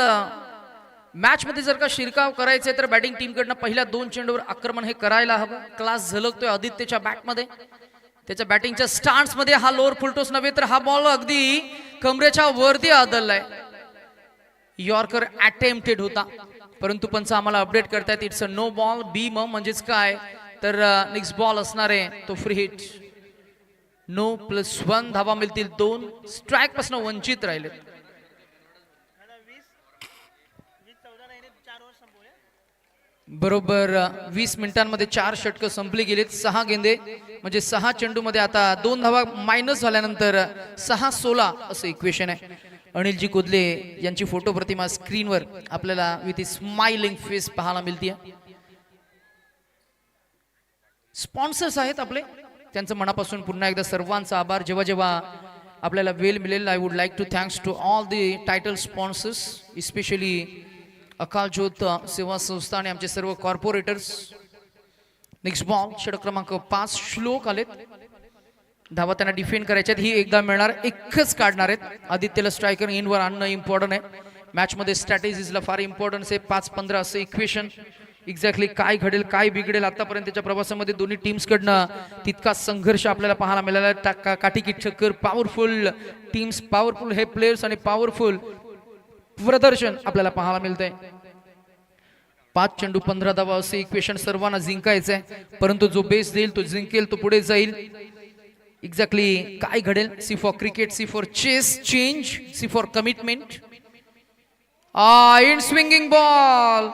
Speaker 1: मॅच मध्ये जर का शिरकाव करायचे तर बॅटिंग टीम कडनं पहिल्या 2 चेंडूवर आक्रमण हे करायला हवं. क्लास झलकतोय आदित्यच्या बॅट मध्ये. त्याच्या बॅटिंगच्या स्टान्स मध्ये हा लोअर फुलटोस नव्हे तर हा बॉल अगदी कमरेच्या वरती आदळलाय. यॉर्कर अटेम्प्टेड होता, परंतु पंच आम्हाला अपडेट करतायत इट्स अ नो बॉल. बी म म्हणजेच काय तर नेक्स्ट बॉल असणार आहे तो फ्री हिट. 9+1 धावा मिळतील. 2 स्ट्राइक पासून वंचित राहिले. बरोबर 20 मिनिटांमध्ये 4 षटक संपली गेलीत. 6 गेंदे म्हणजे 6 चेंडू मध्ये आता 2 धावा मायनस झाल्यानंतर 6-16 असं इक्वेशन आहे. अनिलजी कोदले यांची फोटो प्रतिमा स्क्रीनवर आपल्याला विथ स्माइलिंग फेस पाहायला मिळते. स्पॉन्सर्स आहेत आपले, त्यांचं मनापासून पुन्हा एकदा सर्वांचा आभार. जेव्हा जेव्हा आपल्याला वेळ मिळेल I would like to thanks to all the title sponsors, especially Akal Jyot Seva संस्था आणि आमचे सर्व कॉर्पोरेटर्स. नेक्स्ट बॉल षटक क्रमांक 5 श्लोक आलेत. धावा त्यांना डिफेंड करायच्यात. ही एकदा मिळणार, एकच काढणार आहेत. आदित्यला स्ट्रायकर इनवर आणणं इम्पॉर्टंट आहे. मॅच मध्ये स्ट्रॅटेजीजला फार इम्पॉर्टन्स आहे. 5-15 असं इक्वेशन. एक्झॅक्टली काय घडेल काय बिघडेल आतापर्यंतच्या प्रवासामध्ये दोन्ही टीम्स कडनं तितका संघर्ष आपल्याला पाहायला मिळाला. काटिकी टक्कर, पॉवरफुल टीम्स, पॉवरफुल हे प्लेयर्स आणि पॉवरफुल प्रदर्शन आपल्याला पाहायला मिळतंय. 5 चेंडू 15 धावा असे इक्वेशन सर्वांना जिंकायचंय, परंतु जो बेस देईल तो जिंकेल, तो पुढे जाईल. एक्झॅक्टली काय घडेल. C for cricket, C for chess change, C for commitment. In swinging ball.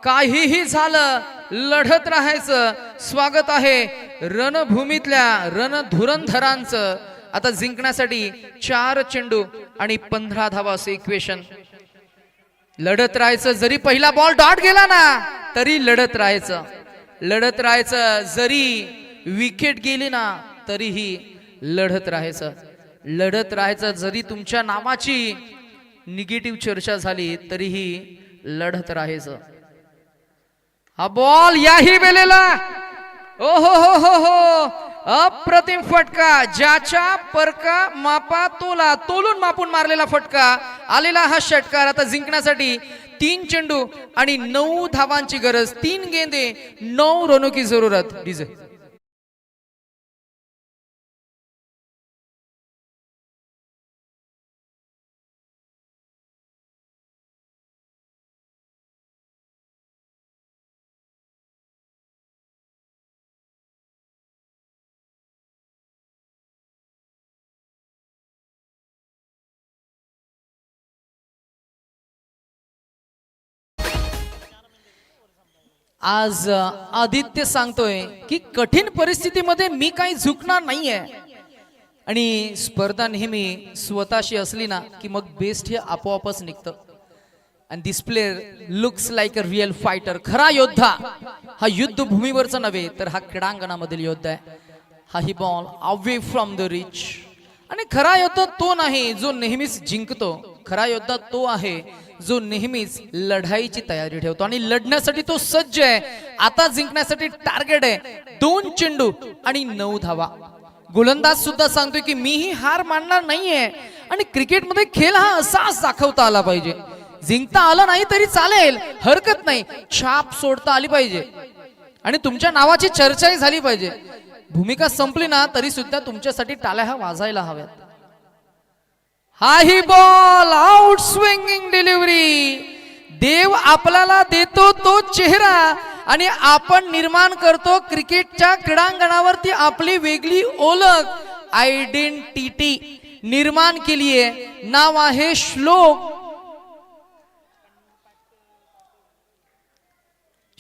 Speaker 1: काहीही झालं लढत राहायचं. स्वागत आहे रणभूमीतल्या रणधुरंधरांचं. आता जिंकण्यासाठी 4 चेंडू आणि 15 धावा असे इक्वेशन. लढत राहायचं. जरी पहिला बॉल डॉट गेला ना तरी लढत राहायचं. लढत राहायचं. जरी विकेट गेली ना तरीही लढत राहायचं. लढत राहायचं. जरी तुमच्या नावाची निगेटिव्ह चर्चा झाली तरीही लढत राहायचं. हा बॉल याही वेळेला ओ हो अप्रतिम फटका. ज्याच्या परका मापा तोला, तोलून मापून मारलेला फटका आलेला हा षटकार. आता जिंकण्यासाठी 3 चेंडू आणि 9 धावांची गरज. 3 गेंदे 9 रनों की जरूरत. डीजे आज आदित्य सांगतोय की कठीण परिस्थितीमध्ये मी काही झुकणार नाहीये. आणि स्पर्धा नेहमी स्वतःशी असली ना की मग बेस्ट हे आपोआपच निघतं. And this player looks like a real fighter. खरा योद्धा हा युद्धभूमीवरचा नव्हे तर हा क्रीडांगणामधील योद्धा आहे. हा ही ball away from the reach. आणि खरा योद्धा तो नाही जो नेहमीच जिंकतो. खरा योद्धा तो आहे जो नेहमीच लढाईची तयारी ठेवतो आणि लढण्यासाठी तो सज्ज आहे. आता जिंकण्यासाठी टार्गेट आहे 2 चेंडू आणि 9 धावा. गोलंदाज सुद्धा सांगतोय की मीही हार मानणार नाहीये. आणि क्रिकेटमध्ये खेळ हा असाच दाखवता आला पाहिजे. जिंकता आलं नाही तरी चालेल, हरकत नाही, छाप सोडता आली पाहिजे आणि तुमच्या नावाची चर्चाही झाली पाहिजे. भूमिका संपली ना तरी सुद्धा तुमच्यासाठी टाळ्या हा वाजायला हव्यात. हा ही बॉल आउट स्विंगिंग डिलिव्हरी. देव आपल्याला देतो तो चेहरा आणि आपण निर्माण करतो क्रिकेटच्या क्रीडांगणावरती आपली वेगळी ओळख, आयडेंटिटी निर्माण केली आहे. नाव आहे श्लोक.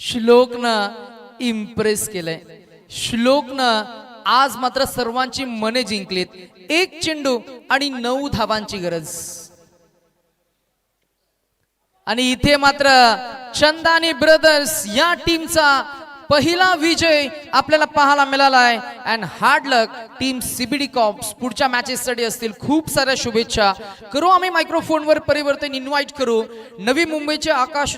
Speaker 1: श्लोकनं इम्प्रेस केलंय. श्लोकनं आज मात्र सर्वांची मने जिंकलीत. 1 चेंडू आणि 9 धावांची गरज. आणि इथे मात्र चंदानी ब्रदर्स या टीमचा पहिला विजय आपल्याला पाहायला मिळाला आहे. And hard luck team CBD cops. पुढच्या मॅचेस साठी असतील खूप साऱ्या शुभेच्छा. करू आम्ही मायक्रोफोनवर परिवर्तन इन्व्हाइट करू नवी मुंबईचे आकाश